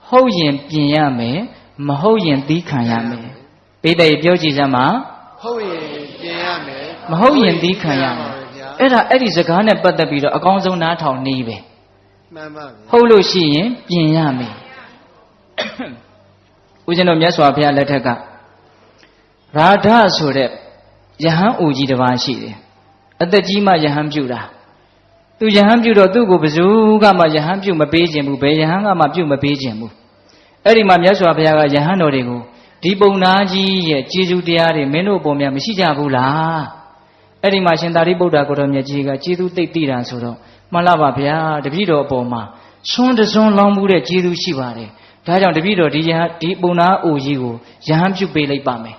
ဟုတ်ရင်ပြင်ရမယ်မဟုတ်ရင်သီးခံရမယ်ပိဋကပြောကြည့်စမ်းပါဟုတ်ရင်ပြင်ရမယ်မဟုတ်ရင်သီးခံရမယ်အဲ့ဒီစကားနဲ့ပတ်သက်ပြီးတော့အကောင်းဆုံးနားထောင်နေပဲမှန်ပါဟုတ်လို့ရှိရင်ပြင်ရမယ်ဦးဇင်းတို့မြတ်စွာဘုရားလက်ထက်ကရာဓဆိုတဲ့ယဟန်အိုကြီးတစ်ပါးရှိတယ်အသက်ကြီးမှယဟန်ပြုတာသူယဟန်ပြုတော့သူ့ကိုဘယ်သူကမှယဟန်ပြုမပေးခြင်းဘူးဘယ်ယဟန်ကမှပြုမပေးခြင်းဘူးအဲ့ဒီမှာမြတ်စွာဘုရားကယဟန်တော်တွေကိုဒီပုံနာကြီးရဲ့ကျေးဇူးတရားတွေမင်းတို့ပေါ်များမရှိကြဘူးလားအဲ့ဒီမှာရှင်သာရိပုတ္တရာကိုတော်မြတ်ကြီးကကျေးဇူးသိသိတာဆိုတော့မှန်လားပါဗျာတပည့်တော်အပေါ်မှာဆွန်းတစွန်းလောင်းမှုတဲ့ကျေးဇူးရှိပါတယ်ဒါကြောင့်တပည့်တော်ဒီပုံနာအိုကြီးကိုယဟန်ပြုပေးလိုက်ပါမယ်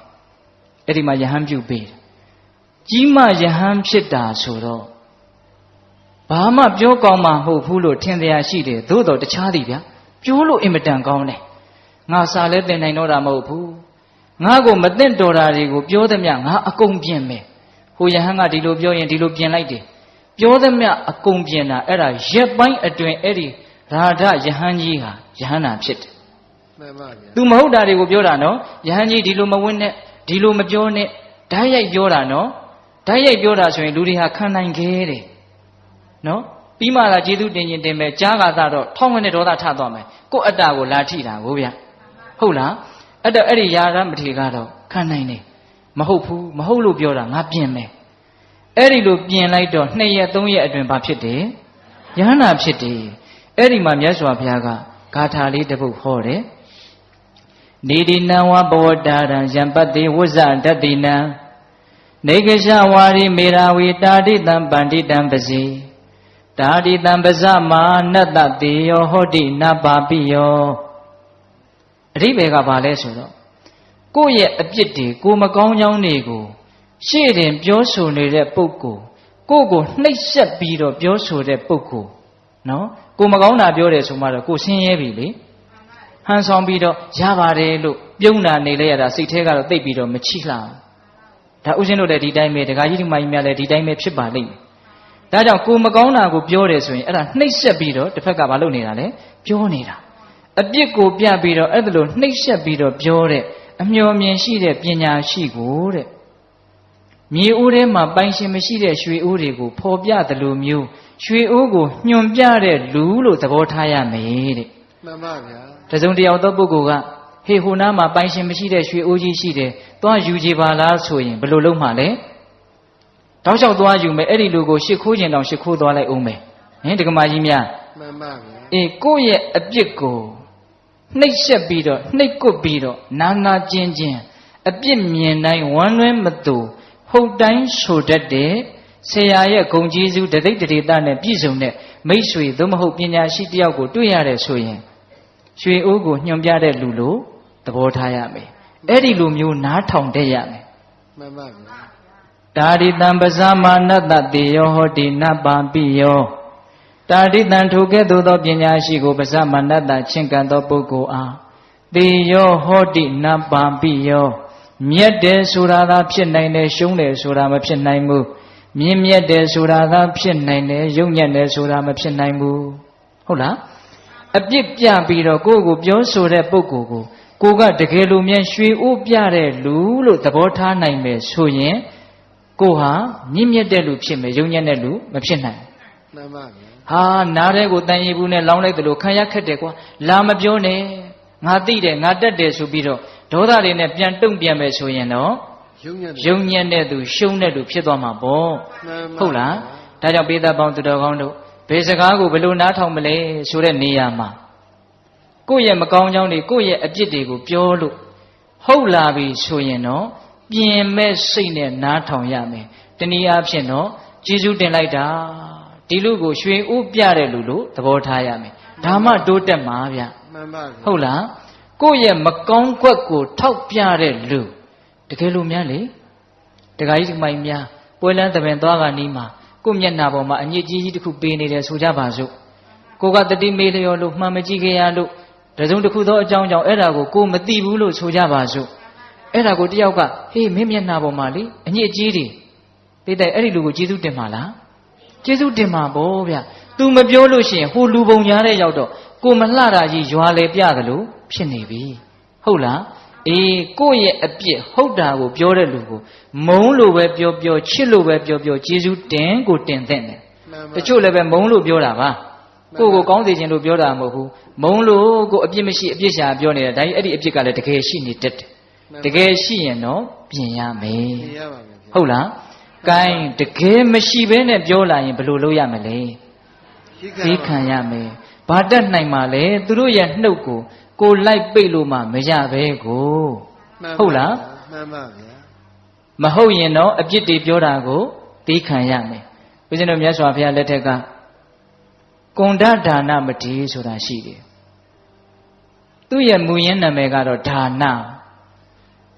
အဲ့ဒီမှာယဟန်ပြုပေးတယ်ကြီးမယဟန်ဖြစ်တာဆိုတော့ဘာမှပြောကောင်းမှာမဟုတ်ဘူးလို့ထင်တရားရှိတယ်သို့တော်တခြားသည်ဗျာပြောလို့အင်မတန်ကောင်းတယ်ငါစာလဲသင်နိုင်တော့တာမဟုတ်ဘူးငါကိုမသိတော်တာတွေကိုပြောသမျှငါအကုန်ပြင်မယ်ဟိုယဟန်ကဒီလိုပြောရင်ဒီလိုပြင်လိုက်တယ်ပြောသမျှအကုန်ပြင်တာအဲ့ဒါရက်ပိုင်းအတွင်းအဲ့ဒီရာဓယဟန်ကြီးဟာယဟန်နာဖြစ်တယ်မှန်ပါဗျာသူမဟုတ်တာတွေကိုပြောတာနော်ယဟန်ကြီးဒီလိုမဝင်းနဲ့ဒီလိုမပြောနဲ့ဓာတ်ရိုက်ပြောတာနော်ဓာတ်ရိုက်ပြောတာဆိုရင်လူတွေဟာခံနိုင်ခဲ့တယ်နော်ပြီးမှလာကျေးဇူးတင်ရင်တင်မယ်ကြားကသာတော့ထောင်းဝင်တဲ့ဒေါသထသွားမယ်ကိုယ့်အတ္တကိုလာထိတာကိုဗျဟုတ်လားအဲ့ဒီယာရမထေကတော့ခံနိုင်တယ်မဟုတ်ဘူးမဟုတ်လို့ပြောတာငါပြင်မယ်အဲ့ဒီလိုပြင်လိုက်တော့2ရက်3ရက်အတွင်းဘာဖြစ်တယ်ယဟန္တာဖြစ်တယ်အဲ့ဒီမှာမြတ်စွာဘုရားကဂါထာလေးတစ်ပုဒ်ဟောတယ်နေဒီနံဝဘဝတာရံယံပတ္တိဝဇ္ဇတတိနံနေကရှဝါရိမေရာဝေတာတိတံပန္တိတံပစီတာတိတံပဇမာနတ္တတိယောဟောတိနပါပိယောအဓိပ္ပာယ်ကဘာလဲဆိုတော့ကိုယ့်ရဲ့အပြစ်တွေကိုမကောင်းကြောင်းတွေကို ရှေ့တင်ပြောဆိုနေတဲ့ပုဂ္ဂိုလ်ကိုနှိပ်စက်ပြီးတော့ပြောဆိုတဲ့ပုဂ္ဂိုလ်နော်ကိုမကောင်းတာပြောတယ်ဆိုမှတော့ကိုဆင်းရဲပြီလေဟန်ဆောင်ပြီးတော့ရပါတယ်လို့ပြုံးတာနေလဲရတာစိတ်ထဲကတော့တိတ်ပြီးတော့မချိလှဒါဥစဉ်တို့လည်းဒီတိုင်းပဲဒကာကြီးဒီမကြီးများလည်းဒီတိုင်းပဲဖြစ်ပါလိမ့်မယ်ဒါကြောင့်ကိုမကောင်းတာကိုပြောတယ်ဆိုရင်အဲ့ဒါနှိပ်စက်ပြီးတော့တစ်ဖက်ကမလုပ်နေတာလဲပြောနေတာအပြစ်ကိုပြပြီးတော့အဲ့ဒါလိုနှိပ်စက်ပြီးတော့ပြောတဲ့အမျှော်မြင်ရှိတဲ့ပညာရှိကိုတဲ့မြေအိုးထဲမှာပိုင်ရှင်မရှိတဲ့ရွှေအိုးတွေကိုဖော်ပြတယ်လို့မျိုးရွှေအိုးကိုညွန်ပြတဲ့လူလို့သဘောထားရမယ်တဲ့မှန်ပါဗျာတစုံတယောက်သောပုဂ္ဂိုလ်ကဟေဟိုနားမှာပိုင်ရှင်မရှိတဲ့ရွှေအိုးကြီးရှိတယ်သွားယူကြပါလားဆိုရင်ဘယ်လိုလုပ်မှလဲတောက်လျှောက်သွားယူမယ်အဲ့ဒီလူကိုရှ िख ိုးကျင်တောင်ရှ िख ိုးသွားလိုက်အောင်မယ်ဟင်ဒကမာကြီးများမှန်ပါဗျာအေးကိုယ့်ရဲ့အပြစ်ကိုနှိပ်စက်ပြီးတော့နှိပ်ကွပ်ပြီးတော့နာကျင်အပြစ်မြင်တိုင်းဝမ်းလွဲမတူဟုတ်တိုင်းဆိုတတ်တဲ့ဆရာရဲ့ဂုဏ်ကျေးဇူးတသိတ္တိတနဲ့ပြည့်စုံတဲ့မိတ်ဆွေသို့မဟုတ်ပညာရှိတယောက်ကိုတွေ့ရတယ်ဆိုရင်ရွှေအိုးကိုညွှန်ပြတဲ့လူလို့သဘောထားရမယ်အဲ့ဒီလိုမျိုးနားထောင်တတ်ရမယ်မှန်ပါဗျာတာရိတံပဇာမာနတတေယောဟောတိနပါပိယောတာရိတံထိုကဲ့သို့သောပညာရှိကိုပဇာမာနတချင်းကံသောပုဂ္ဂိုလ်အားတေယောဟောတိနပါပိယောမြတ်တယ်ဆိုတာသာဖြစ်နိုင်တယ်ရှုံးတယ်ဆိုတာမဖြစ်နိုင်ဘူးမြင်မြတ်တယ်ဆိုတာသာဖြစ်နိုင်တယ်ယုံညံ့တယ်ဆိုတာမဖြစ်နိုင်ဘူးဟုတ်လားအပြစ်ပြပြီးတော့ကိုယ့်ကိုပြောဆိုတဲ့ပုဂ္ဂိုလ်ကိုကတကယ်လို့မြန်ရွှေအိုးပြတဲ့လူလို့သဘောထားနိုင်မယ်ဆိုရင်ကိုဟာမြင့်မြတ်တဲ့လူဖြစ်မယ်ယုံညံ့တဲ့လူမဖြစ်နိုင်မှန်ပါဗျာဟာနားတဲ့ကိုတန်ရီဘူးနဲ့လောင်းလိုက်တယ်လို့ခံရခက်တယ်ကွာလာမပြောနဲ့ငါသိတယ်ငါတက်တယ်ဆိုပြီးတော့ဒေါသတွေနဲ့ပြန်တုံ့ပြန်မယ်ဆိုရင်တော့ယုံညံ့တဲ့သူရှုံးတဲ့သူဖြစ်သွားမှာပေါ့ဟုတ်လားဒါကြောင့်ပေသပေါင်းသူတော်ကောင်းတို့ဘယ်စကားကိုဘယ်လိုနားထောင်မလဲဆိုတဲ့နေရာမှာကိုယ့်ရဲ့မကောင်းကြောင်းတွေကိုယ့်ရဲ့အပြစ်တွေကိုပြောလို့ဟုတ်လာပြီဆိုရင်တော့ပြင်မဲ့စိတ်နဲ့နားထောင်ရမယ်တနည်းအားဖြင့်တော့ကျေးဇူးတင်လိုက်တာဒီလူကိုရွှေဥပြတဲ့လူလို့သဘောထားရမယ်ဒါမှတိုးတက်မှာဗျမှန်ပါဟုတ်လားကိုယ့်ရဲ့မကောင်းကွက်ကိုထောက်ပြတဲ့လူတကယ်လို့များလေတခါကြီးဒီမိုင်များပွဲလန်းတပင်သွားကနီးမှာကိုယ့်မျက်နှာပေါ်မှာအညစ်အကြေးကြီးတစ်ခုပေးနေတယ်ဆိုကြပါစို့ကိုကတတိမေးလျော်လို့မှန်မကြည့်ခဲ့ရလို့တစုံတစ်ခုသောအကြောင်းကြောင့်အဲ့ဒါကိုမသိဘူးလို့ဆိုကြပါစို့အဲ့ဒါကိုတယောက်ကဟေးမင်းမျက်နှာပေါ်မှာလေအညစ်အကြေးတွေသိတဲ့အဲ့ဒီလူကိုကျေးဇူးတင်ပါလားကျေးဇူးတင်ပါဗောဗျ तू မပြောလို့ရှိရင်ဟိုလူပုံညာတဲ့ရောက်တော့ကိုမလှတာကြီးရွာလေပြသလိုဖြစ်နေပြီဟုတ်လားအေးကိုယ့်ရဲ့အပြစ်ဟုတ်တာကိုပြောတဲ့လူကိုမုန်းလို့ပဲပြောချစ်လို့ပဲပြောကျေးဇူးတင်ကိုတင်တဲ့တယ်တချို့လည်းပဲမုန်းလို့ပြောတာပါကိုကောင်းစေခြင်းလို့ပြောတာမဟုတ်ဘူးမုန်းလို့ကိုအပြစ်မရှိအပြစ်ရှာပြောနေတာဒါကြီးအဲ့ဒီအပြစ်ကလည်းတကယ်ရှိနေတတ်တယ်တကယ်ရှိရင်တော့ပြင်ရမယ်ဟုတ်လားကဲတကယ်မရှိဘဲနဲ့ပြောလာရင်ဘယ်လိုလုပ်ရမလဲသိခံရမယ်ဘာတတ်နိုင်မှာလဲသူတို့ရဲ့နှုတ်ကိုလိုက်ပိတ်လို့မှမရပဲကိုဟုတ်လားမှန်ပါဗျာမဟုတ်ရင်တော့အပြစ်တွေပြောတာကိုသိခံရမယ်ဦးဇင်းတို့မြတ်စွာဘုရားလက်ထက်ကကွန်ဒဒါနမတိဆိုတာရှိတယ်သူ့ရဲ့မူရင်းနာမည်ကတော့ဒါန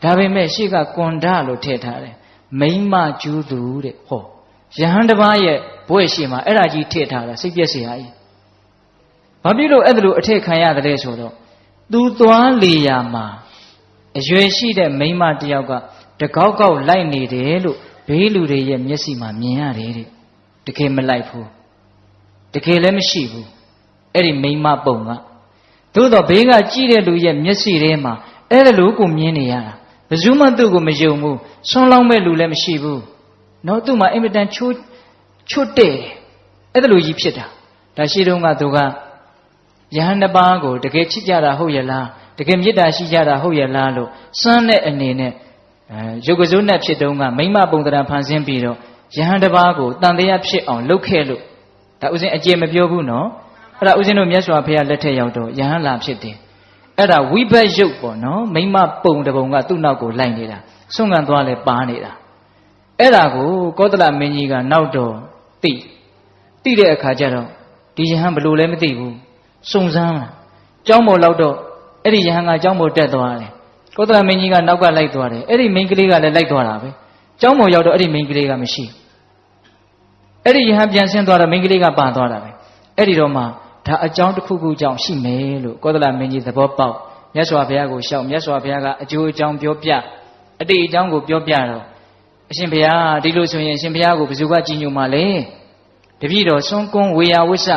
ဒါပေမဲ့ရှေ့ကကွန်ဒလို့ထည့်ထားတယ်မိမကျူးသူတဲ့ဟောယဟန်တစ်ပါးရဲ့ဘွဲ့ရှိမှာအဲ့ဒါကြီးထည့်ထားတာစိတ်ပြည့်စရာကြီးဘာဖြစ်လို့အဲ့ဒါလိုအထည့်ခံရတယ်ဆိုတော့သူသွားလေရာမှာအရွယ်ရှိတဲ့မိန်းမတယောက်ကတကောက်ကောက်လိုက်နေတယ်လို့ဘေးလူတွေရဲ့မျက်စိမှာမြင်ရတယ်တဲ့တကယ်မလိုက်ဘူးတကယ်လည်းမရှိဘူးအဲ့ဒီမိန်းမပုံကသို့တော့ဘေးကကြည့်တဲ့လူရဲ့မျက်စိထဲမှာအဲ့ဒါလိုကိုမြင်နေရတာဘယ်သူမှသူ့ကိုမယုံဘူးဆွန်းလောင်းမဲ့လူလည်းမရှိဘူးနော်သူ့မှာအင်မတန်ချွတ်တဲ့အဲ့ဒါလိုကြီးဖြစ်တာဒါရှိတော့ကသူကယဟန်တစ်ပါးကိုတကယ်ချစ်ကြတာဟုတ်ရဲ့လားတကယ်မေတ္တာရှိကြတာဟုတ်ရဲ့လားလို့စမ်းတဲ့အနေနဲ့ရုပ်ကစိုးနဲ့ဖြစ်တုန်းကမိမပုံတရံဖန်ဆင်းပြီးတော့ယဟန်တစ်ပါးကိုတန်တရားဖြစ်အောင်လုပ်ခဲ့လို့ဒါဥစဉ်အကျေမပြောဘူးနော်အဲ့ဒါဥစဉ်တို့မြတ်စွာဘုရားလက်ထက်ရောက်တော့ယဟန်လာဖြစ်တယ်အဲ့ဒါဝိဘတ်ရုပ်ပေါ့နော်မိမပုံတပုံကသူ့နောက်ကိုလိုက်နေတာဆွန့်ခံသွားလဲပါနေတာအဲ့ဒါကိုကောသလမင်းကြီးကနောက်တော့သိတဲ့အခါကျတော့ဒီယဟန်ဘယ်လိုလဲမသိဘူးစုံစမ်းလာကျောင်းပေါ်လောက်တော့အဲ့ဒီယဟန်ကကျောင်းပေါ်တက်သွားတယ်ကောသလမင်းကြီးကနောက်ကလိုက်သွားတယ်အဲ့ဒီမိန်းကလေးကလည်းလိုက်သွားတာပဲ ကျောင်းပေါ်ရောက်တော့အဲ့ဒီမိန်းကလေးကမရှိအဲ့ဒီယဟန်ပြန်ဆင်းသွားတော့မိန်းကလေးကပါသွားတာပဲအဲ့ဒီတော့မှဒါအကြောင်းတစ်ခုခုကြောင့်ရှိမယ်လို့ကောသလမင်းကြီးသဘောပေါက်မြတ်စွာဘုရားကိုရှောက်မြတ်စွာဘုရားကအကျိုးအကြောင်းပြောပြအတိတ်အကြောင်းကိုပြောပြတော့အရှင်ဘုရားဒီလိုဆိုရင်အရှင်ဘုရားကိုဘယ်သူကကြည်ညိုမှာလဲတပည့်တော်ဆွန်းကွန်းဝေယဝိဆ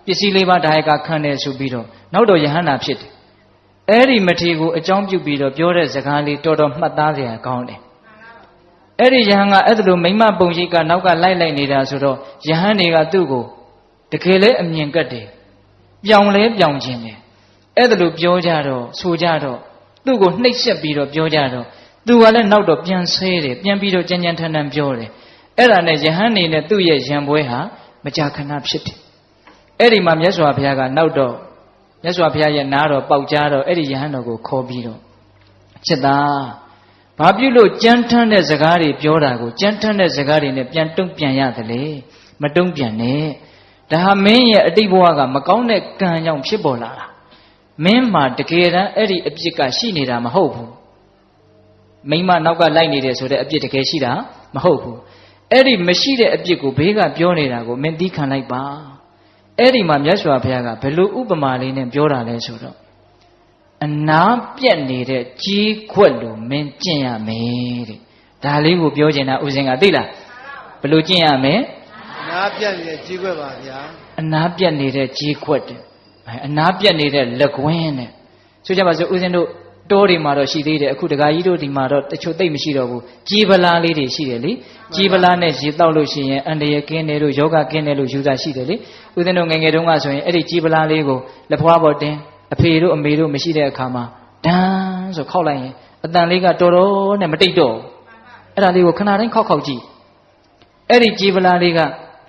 ပစ္စည်းလေးပါးဒါယကခံတယ်ဆိုပြီးတော့နောက်တော့ယဟန္တာဖြစ်တယ်အဲ့ဒီမထေကိုအကြောင်းပြုပြီးတော့ပြောတဲ့စကားလေးတော်တော်မှတ်သားစရာကောင်းတယ်အဲ့ဒီယဟန်ကအဲ့ဒါလိုမိမပုံရိပ်ကနောက်ကလိုက်နေတာဆိုတော့ယဟန်တွေကသူ့ကိုတကယ်လဲအမြင်ကတ်တယ်ပြောင်းလဲပြောင်းခြင်းတယ်အဲ့ဒါလိုပြောကြတော့ဆိုကြတော့သူ့ကိုနှိပ်စက်ပြီးတော့ပြောကြတော့သူကလည်းနောက်တော့ပြန်ဆဲတယ်ပြန်ပြီးတော့ကြမ်းကြမ်းထန်ထန်ပြောတယ်အဲ့ဒါနဲ့ယဟန်နေနဲ့သူ့ရဲ့ရံပွဲဟာမကြာခဏဖြစ်တယ်အဲ့ဒီမှာမြတ်စွာဘုရားကနောက်တော့မြတ်စွာဘုရားရဲ့နားတော်ပေါက်ကြားတော့အဲ့ဒီယဟန်တော်ကိုခေါ်ပြီးတော့ချက်သားဘာပြုလို့ကြမ်းထမ်းတဲ့စကားတွေပြောတာကိုကြမ်းထမ်းတဲ့စကားတွေနဲ့ပြန်တုံ့ပြန်ရတယ်လေမတုံ့ပြန်နဲ့ဒါဟာမင်းရဲ့အတိတ်ဘဝကမကောင်းတဲ့ကံကြောင့်ဖြစ်ပေါ်လာတာမင်းမှာတကယ်တမ်းအဲ့ဒီအပြစ်ကရှိနေတာမဟုတ်ဘူးမိမနောက်ကလိုက်နေတယ်ဆိုတဲ့အပြစ်တကယ်ရှိတာမဟုတ်ဘူးအဲ့ဒီမရှိတဲ့အပြစ်ကိုဘေးကပြောနေတာကိုမင်းသိခံလိုက်ပါအဲ့ဒီမှာမြတ်စွာဘုရားကဘယ်လိုဥပမာလေးနဲ့ပြောတာလဲဆိုတော့အနာပြက်နေတဲ့ကြီးခွက်လိုမင်းကျင့်ရမယ်တဲ့ဒါလေးကိုပြောချင်တာဥစဉ်ကသိလားဘယ်လိုကျင့်ရမလဲအနာပြက်နေတဲ့ကြီးခွက်ပါဗျာအနာပြက်နေတဲ့ကြီးခွက်တဲ့အနာပြက်နေတဲ့လက်ကွင်းတဲ့ဆိုကြပါစို့ဥစဉ်တို့တောတွေမှာတော့ရှိသေးတယ်အခုတခါကြီးတို့ဒီမှာတော့တချို့သိပ်မရှိတော့ဘူးကြီးပလားလေးတွေရှိတယ်လေကြီးပလားနဲ့ရေတောက်လို့ရှိရင်အန္တရာယ်ကင်းတယ်လို့ယောဂကင်းတယ်လို့ယူဆရှိတယ်လေဥစဉ်တို့ငယ်ငယ်တုန်းကဆိုရင်အဲ့ဒီကြီးပလားလေးကိုလက်ဖွားပေါ်တင်အဖေတို့အမေတို့မရှိတဲ့အခါမှာဒန်းဆိုခောက်လိုက်ရင်အတန်လေးကတော်တော်နဲ့မတိတ်တော့အဲ့ဒါလေးကိုခဏတိုင်းခောက်ခောက်ကြည့်အဲ့ဒီကြီးပလားလေးက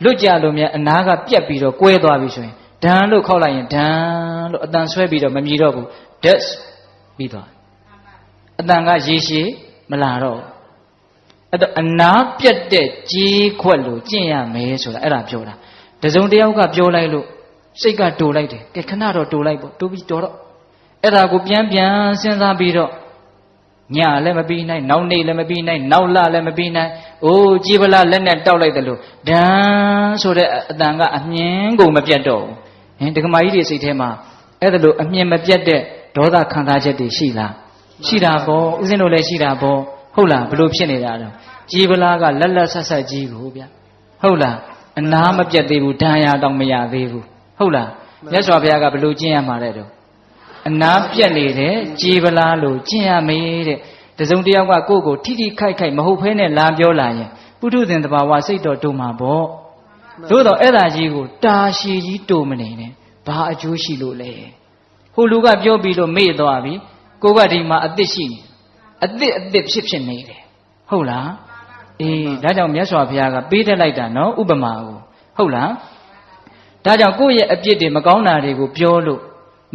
လွတ်ကြလို့မြတ်အနာကပြက်ပြီးတော့ကွဲသွားပြီဆိုရင်ဒန်းလို့ခောက်လိုက်ရင်ဒန်းလို့အတန်ဆွဲပြီးတော့မမြည်တော့ဘူး that's ပြီးသွားအတန်ကရေရှည်မလာတော့အဲ့တော့အနာပြက်တဲ့ကြီးခွက်လို့ကျင့်ရမယ်ဆိုတာအဲ့ဒါပြောတာတစုံတယောက်ကပြောလိုက်လို့စိတ်ကတူလိုက်တယ်ကဲခဏတော့တူလိုက်ပေါ့တူပြီးတော်တော့အဲ့ဒါကိုပြန်စဉ်းစားပြီးတော့ညလည်းမပြီးနိုင်နောက်နေ့လည်းမပြီးနိုင်နောက်လလည်းမပြီးနိုင်အိုးကြီးပလားလက်နဲ့တောက်လိုက်တယ်လို့ဒန်းဆိုတဲ့အတန်ကအမြင်ကိုမပြတ်တော့ဘူးဟင်ဒကမာကြီးတွေစိတ်ထဲမှာအဲ့ဒါလို့အမြင်မပြတ်တဲ့ဒေါသခံစားချက်တွေရှိလားရှိတာပေါ့ဥစဉ်တို့လည်းရှိတာပေါ့ဟုတ်လားဘလို့ဖြစ်နေတာတော့ကြီးပလားကလက်လက်ဆက်ဆက်ကြီးကိုဗျဟုတ်လားအနာမပြတ်သေးဘူးဒဏ်ရာတောင်မရသေးဘူးဟုတ်လားမြတ်စွာဘုရားကဘလို့ကျင့်ရမှာတဲ့တော့အနာပြက်နေတဲ့ကြီးပလားလို့ကျင့်ရမေးတဲ့တစုံတယောက်ကကိုယ့်ကိုထိထိခိုက်ခိုက်မဟုတ်ဖဲနဲ့လာပြောလာရင်ပုထုဇဉ်တဘာဝစိတ်တော်တူမှာပေါ့သို့တော့အဲ့ဒါကြီးကိုတာရှည်ကြီးတူမနေနဲ့ဘာအကျိုးရှိလို့လဲဟိုလူကပြောပြီးလို့မေ့သွားပြီကိုကဒီမှာအသစ်ရှိနေအသစ်ဖြစ်နေတယ်ဟုတ်လားအေးဒါကြောင့်မြတ်စွာဘုရားကပေးထက်လိုက်တာနော်ဥပမာကိုဟုတ်လားဒါကြောင့်ကိုယ့်ရဲ့အပြစ်တွေမကောင်းတာတွေကိုပြောလို့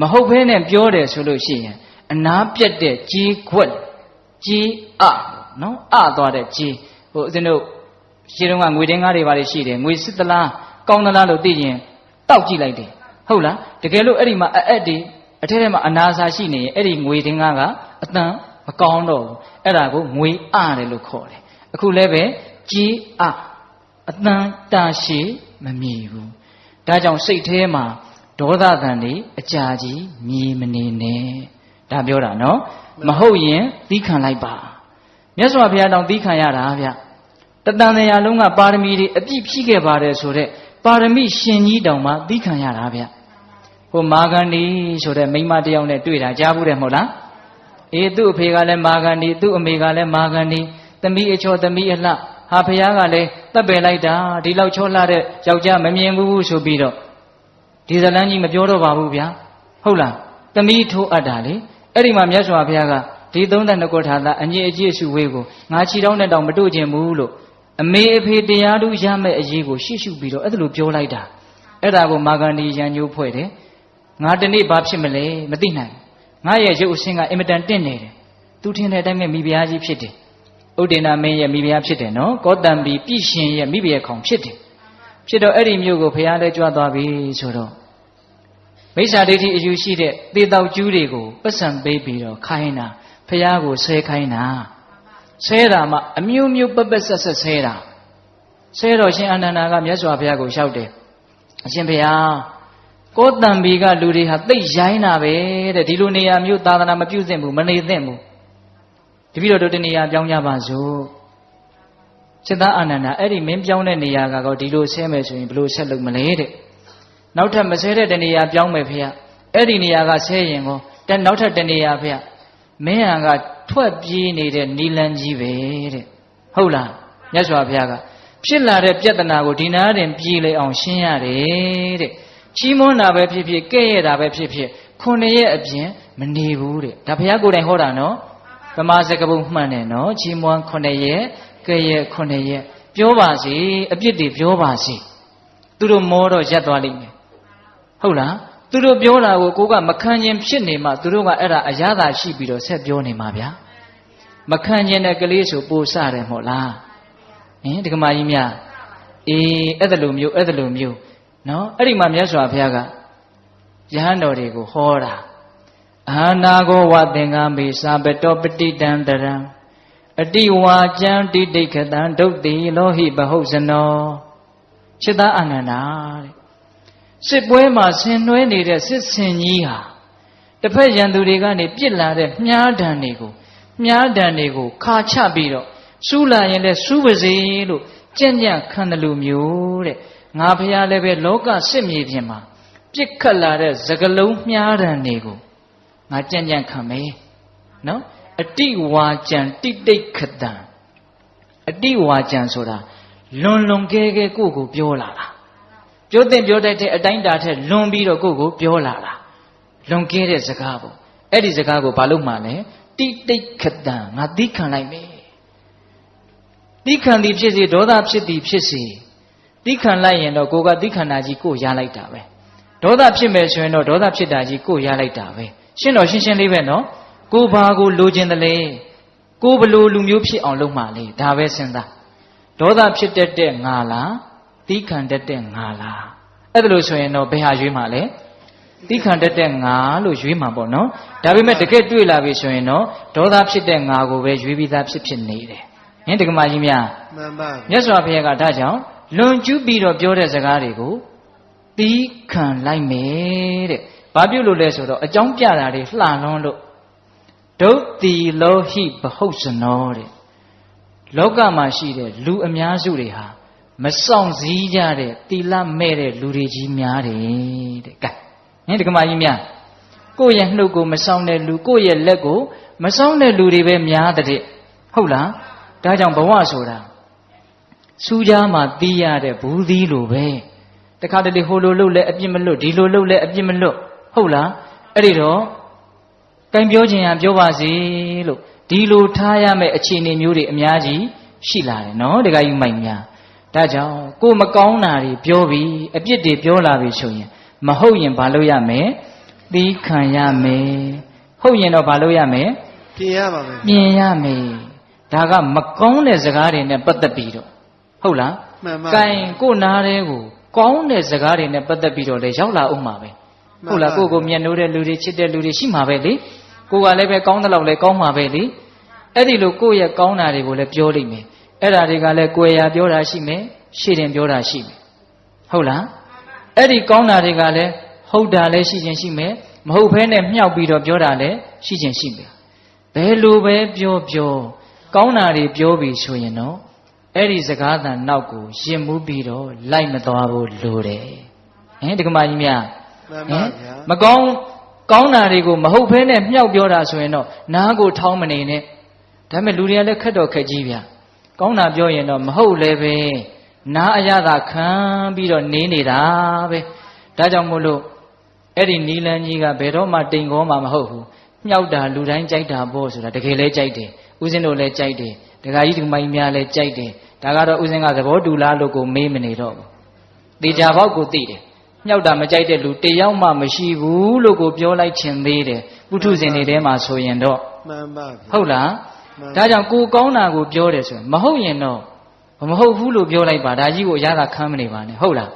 မဟုတ်ဘဲနဲ့ပြောတယ်ဆိုလို့ရှိရင်အနာပြက်တဲ့ကြီးခွက်ကြီးနော်သွားတဲ့ကြီးဟိုအစဉ်တို့ရှင်းတော့ကငွေတင်းကားတွေပါလေရှိတယ်ငွေစစ်သလားကောင်းသလားလို့သိရင်တောက်ကြည့်လိုက်တယ်ဟုတ်လားတကယ်လို့အဲ့ဒီမှာအက်တွေအထက်ထဲမှာအနာစာရှိနေရင်အဲ့ဒီငွေတင်းကားကအတန်မကောင်းတော့ဘူးအဲ့ဒါကိုငွေတယ်လို့ခေါ်တယ်အခုလည်းပဲကြီးအတန်တာရှည်မမြည်ဘူးဒါကြောင့်စိတ်ထဲမှာဒေါသတန်တွေအကြာကြီးမြည်မနေနဲ့ဒါပြောတာနော်မဟုတ်ရင်သီးခံလိုက်ပါမြတ်စွာဘုရားတောင်သီးခံရတာဗျတတန်တရားလုံးကပါရမီတွေအပြည့်ဖြည့်ခဲ့ပါတယ်ဆိုတော့ပါရမီရှင်ကြီးတောင်မှသီးခံရတာဗျဟိုမာဂန္ဒီဆိုတဲ့မိန်းမတယောက်နဲ့တွေ့တာကြားဘူးတယ်မဟုတ်လားအေးသူ့အဖေကလည်းမာဂန္ဒီသူ့အမေကလည်းမာဂန္ဒီသမီးအချောသမီးအလှဟာဘုရားကလည်းတပ်ပယ်လိုက်တာဒီလောက်ချောလှတဲ့ယောက်ျားမမြင်ဘူးဆိုပြီးတော့ဒီဇလန်းကြီးမပြောတော့ပါဘူးဗျာဟုတ်လားသမီးထိုးအပ်တာလေအဲ့ဒီမှာမြတ်စွာဘုရားကဒီ32ခုထာသာအငြိအကျေးစုဝေးကိုငါခြိတောင်းနဲ့တောင်မတို့ခြင်းဘူးလို့အမေအဖေတရားသူရမဲ့အရေးကိုရှေ့ရှုပြီးတော့အဲ့ဒါလိုပြောလိုက်တာအဲ့ဒါကိုမာဂန္ဒီရန်ညိုးဖွဲ့တယ်ငါတနေ့ဘာဖြစ်မလဲမသိနိုင်ငါရဲ့ရုပ်အဆင်းကအင်မတန်တင့်နေတယ်သူထင်တဲ့အတိုင်းပဲမိဖုရားကြီးဖြစ်တယ်ဥဒ္ဒေနာမင်းရဲ့မိဖုရားဖြစ်တယ်နော်ကောတံဘီပြည့်ရှင်ရဲ့မိဖုရားခေါင်ဖြစ်တယ်ဖြစ်တော့အဲ့ဒီမျိုးကိုဘုရားလည်းကြွသွားပြီဆိုတော့မိစ္ဆာဒိဋ္ဌိအယူရှိတဲ့သေတောက်ကျူးတွေကိုပတ်စံပေးပြီးတော့ခိုင်းတာဘုရားကိုဆဲခိုင်းတာ ဆဲတာမှအမျိုးမျိုးပက်ပက်ဆက်ဆက်ဆဲတာဆဲတော့ရှင်အာနန္ဒာကမြတ်စွာဘုရားကိုလျှောက်တယ်အရှင်ဘုရားကိုတံဘီကလူတွေဟာသိရိုင်းတာပဲတဲ့ဒီလိုနေရာမျိုးသာသနာမပြုသင့်ဘူးမနေသင့်ဘူးတပည့်တော်တို့တနေရာပြောင်းကြပါစို့စိတ္တအာနန္ဒာအဲ့ဒီမင်းပြောင်းတဲ့နေရာကတော့ဒီလိုဆဲမယ်ဆိုရင်ဘယ်လိုဆက်လုပ်မလဲတဲ့နောက်ထပ်မဆဲတဲ့တနေရာပြောင်းမယ်ဖေ။အဲ့ဒီနေရာကဆဲရင်ကောနောက်ထပ်တနေရာဖေ။မင်းဟန်ကထွက်ပြေးနေတဲ့နီလန်းကြီးပဲတဲ့။ဟုတ်လား။မြတ်စွာဘုရားကဖြစ်လာတဲ့ပြဿနာကိုဒီနာတင်ပြေးလေအောင်ရှင်းရတယ်တဲ့။ချီးမွမ်းတာပဲဖြစ်ဖြစ်ကဲ့ရဲ့တာပဲဖြစ်ဖြစ်9ရက်အပြင်မနေဘူးတဲ့။ဒါဘုရားကိုယ်တိုင်ဟောတာနော်။ဗမာစကားပုံမှန်တယ်နော်။ချီးမွမ်း9ရက်ကဲ့ရဲ့9ရက်ပြောပါစေအပြစ်တွေပြောပါစေ။သူတို့မောတော့ရက်သွားလိမ့်မယ်။ဟုတ်လားသူတို့ပြောတာကိုကမခံခြင်းဖြစ်နေမှသူတို့ကအဲ့ဒါအရသာရှိပြီးတော့ဆက်ပြောနေမှာဗျာမခံခြင်းတဲ့ကလေးဆိုပို့စတယ်မဟုတ်လားဒီကမာကြီးများအေးအဲ့ဒါလိုမျိုးနော်အဲ့ဒီမှာမြတ်စွာဘုရားကယဟန်တော်တွေကိုဟောတာအာနာကိုဝသင်္ကမေသာပတောပတိတံတရံအတိဝါကျံတိတိခတံဒုတ်တိလောဟိဘဟုတ်ဇနောစိတ္တအာနန္ဒာတဲ့စစ်ပွဲမှာဆင်နွှဲနေတဲ့စစ်စင်ကြီးဟာတစ်ဖက်ရန်သူတွေကနေပြစ်လာတဲ့မြားဒဏ်တွေကိုခါချပြီးတော့စူးလာရင်လည်းစူးပါစေလို့ကြံ့ကြံ့ခံတယ်လို့မျိုးတဲ့ငါဖះလည်းပဲလောကစစ်မြေပြင်မှာပြစ်ခတ်လာတဲ့စကလုံးမြားဒဏ်တွေကိုငါကြံ့ကြံ့ခံမယ်နော်အတိဝါကြံတိတိတ်ခတံအတိဝါကြံဆိုတာလွန်ကဲကိုပြောလာတာပြောတဲ့ပြောတတ်တဲ့အတိုင်းတာထက်လွန်ပြီးတော့ကိုပြောလာတာလွန်ကဲတဲ့စကားပေါ့အဲ့ဒီစကားကိုဘာလို့မှလဲတိတိတ်ခတံငါသီးခံလိုက်မယ်သီးခံသည်ဖြစ်စေဒေါသဖြစ်သည်ဖြစ်စေသီးခံလိုက်ရင်တော့ကိုကသီးခံတာကြီးကိုရလိုက်တာပဲဒေါသဖြစ်မယ်ဆိုရင်တော့ဒေါသဖြစ်တာကြီးကိုရလိုက်တာပဲရှင်းတော့ရှင်းလေးပဲနော်ကိုဘာကိုလိုချင်တယ်လေကိုဘလို့လူမျိုးဖြစ်အောင်လုပ်မှလေဒါပဲစဉ်းစားဒေါသဖြစ်တတ်တဲ့ငါလားသီးခံတတ်တဲ့ငါလားအဲ့ဒါလို့ဆိုရင်တော့ဘယ်ဟာရွေးမှာလဲသီးခံတတ်တဲ့ငါလို့ရွေးမှာပေါ့နော်ဒါပေမဲ့တကယ်တွေ့လာပြီဆိုရင်တော့ဒေါသဖြစ်တဲ့ငါကိုပဲရွေးပြီးသားဖြစ်နေတယ်ဟင်တက္ကမကြီးများမှန်ပါမြတ်စွာဘုရားကဒါကြောင့်လွန်ကျူးပြီးတော့ပြောတဲ့စကားတွေကိုသီးခံလိုက်မယ်တဲ့ဘာပြုလို့လဲဆိုတော့အကြောင်းပြတာတွေလှလွန်းလို့ဒုတ်တိလောဟိဘဟုတ်စနောတဲ့လောကမှာရှိတဲ့လူအများစုတွေဟာမဆောင်စည်းကြတဲ့တိလမဲ့တဲ့လူတွေကြီးများတယ်တဲ့ကဲဟင်ဒီကမာကြီးများကိုယ့်ရဲ့နှုတ်ကိုမဆောင်တဲ့လူကိုယ့်ရဲ့လက်ကိုမဆောင်တဲ့လူတွေပဲများတဲ့ဟုတ်လားဒါကြောင့်ဘဝဆိုတာစူးကြားမှာတီးရတဲ့ဘူးသီးလိုပဲတခါတလေဟိုလိုလုပ်လဲအပြစ်မလွတ်ဒီလိုလုပ်လဲအပြစ်မလွတ်ဟုတ်လားအဲ့ဒီတော့ကံပြောခြင်းရပြောပါစေလို့ဒီလိုထားရမယ့်အခြေအနေမျိုးတွေအများကြီးရှိလာတယ်နော်တခါယူမိုက်များဒါကြောင့်ကိုမကောင်းတာတွေပြောပြီးအပြစ်တွေပြောလာပြီဆိုရင်မဟုတ်ရင်ဘာလုပ်ရမလဲသီးခံရမယ်ဟုတ်ရင်တော့ဘာလုပ်ရမလဲပြင်ရပါမယ်ပြင်ရမယ်ဒါကမကောင်းတဲ့စကားတွေနဲ့ပတ်သက်ပြီးတော့ဟုတ်လားမှန်ပါကဲကိုနားတဲ့ကိုကောင်းတဲ့စကားတွေနဲ့ပတ်သက်ပြီးတော့လေရောက်လာအောင်ပါပဲဟုတ်လားကိုမျက်နှိုးတဲ့လူတွေချစ်တဲ့လူတွေရှိမှာပဲလေကိုကလည်းပဲကောင်းတဲ့လောက်လည်းကောင်းမှာပဲလေအဲ့ဒီလိုကိုရဲ့ကောင်းတာတွေကိုလည်းပြောလိမ့်မယ်အဲ့ဒါတွေကလည်းကိုယ်ရာပြောတာရှိမယ်ရှေ့တင်ပြောတာရှိမယ်ဟုတ်လားအဲ့ဒီကောင်းတာတွေကလည်းဟုတ်တာလည်းရှိခြင်းရှိမယ်မဟုတ်ဘဲနဲ့မြှောက်ပြီးတော့ပြောတာလည်းရှိခြင်းရှိမယ်ဘယ်လိုပဲပြောကောင်းတာတွေပြောပြီးဆိုရင်တော့အဲ့ဒီစကားသံနောက်ကိုရင်မှုပြီးတော့လိုက်မသွားဖို့လိုတယ်ဟင်ဒီကမာကြီးများမကောင်းတာတွေကိုမဟုတ်ဘဲနဲ့မြှောက်ပြောတာဆိုရင်တော့နားကိုထောင်းမနေနဲ့ဒါပေမဲ့လူတွေကလည်းခက်တော့ခက်ကြီးဗျာကောင်းတာပြောရင်တော့မဟုတ်လည်းပဲနားအရသာခံပြီးတော့နေတာပဲဒါကြောင့်မို့လို့အဲ့ဒီနီလန်းကြီးကဘယ်တော့မှတိမ်ခေါ်မှမဟုတ်ဘူးမြှောက်တာလူတိုင်းကြိုက်တာပေါ့ဆိုတာတကယ်လဲကြိုက်တယ်ဦးဇင်းတို့လည်းကြိုက်တယ်ဒကာကြီးဒကာမကြီးများလည်းကြိုက်တယ်ဒါကတော့ဦးဇင်းကသဘောတူလားလို့ကိုမေးမနေတော့ဘူးတေချာပေါက်ကိုသိတယ်မြှောက်တာမကြိုက်တဲ့လူတယောက်မှမရှိဘူးလို့ကိုပြောလိုက်ခြင်းသေးတယ်ပုထုဇဉ်တွေထဲမှာဆိုရင်တော့မှန်ပါဟုတ်လားဒါကြောင့်ကိုကောင်းတာကိုပြောတယ်ဆိုရင်မဟုတ်ရင်တော့မဟုတ်ဘူးလို့ပြောလိုက်ပါဒါကြီးကိုအရသာခံမနေပါနဲ့ဟုတ်လား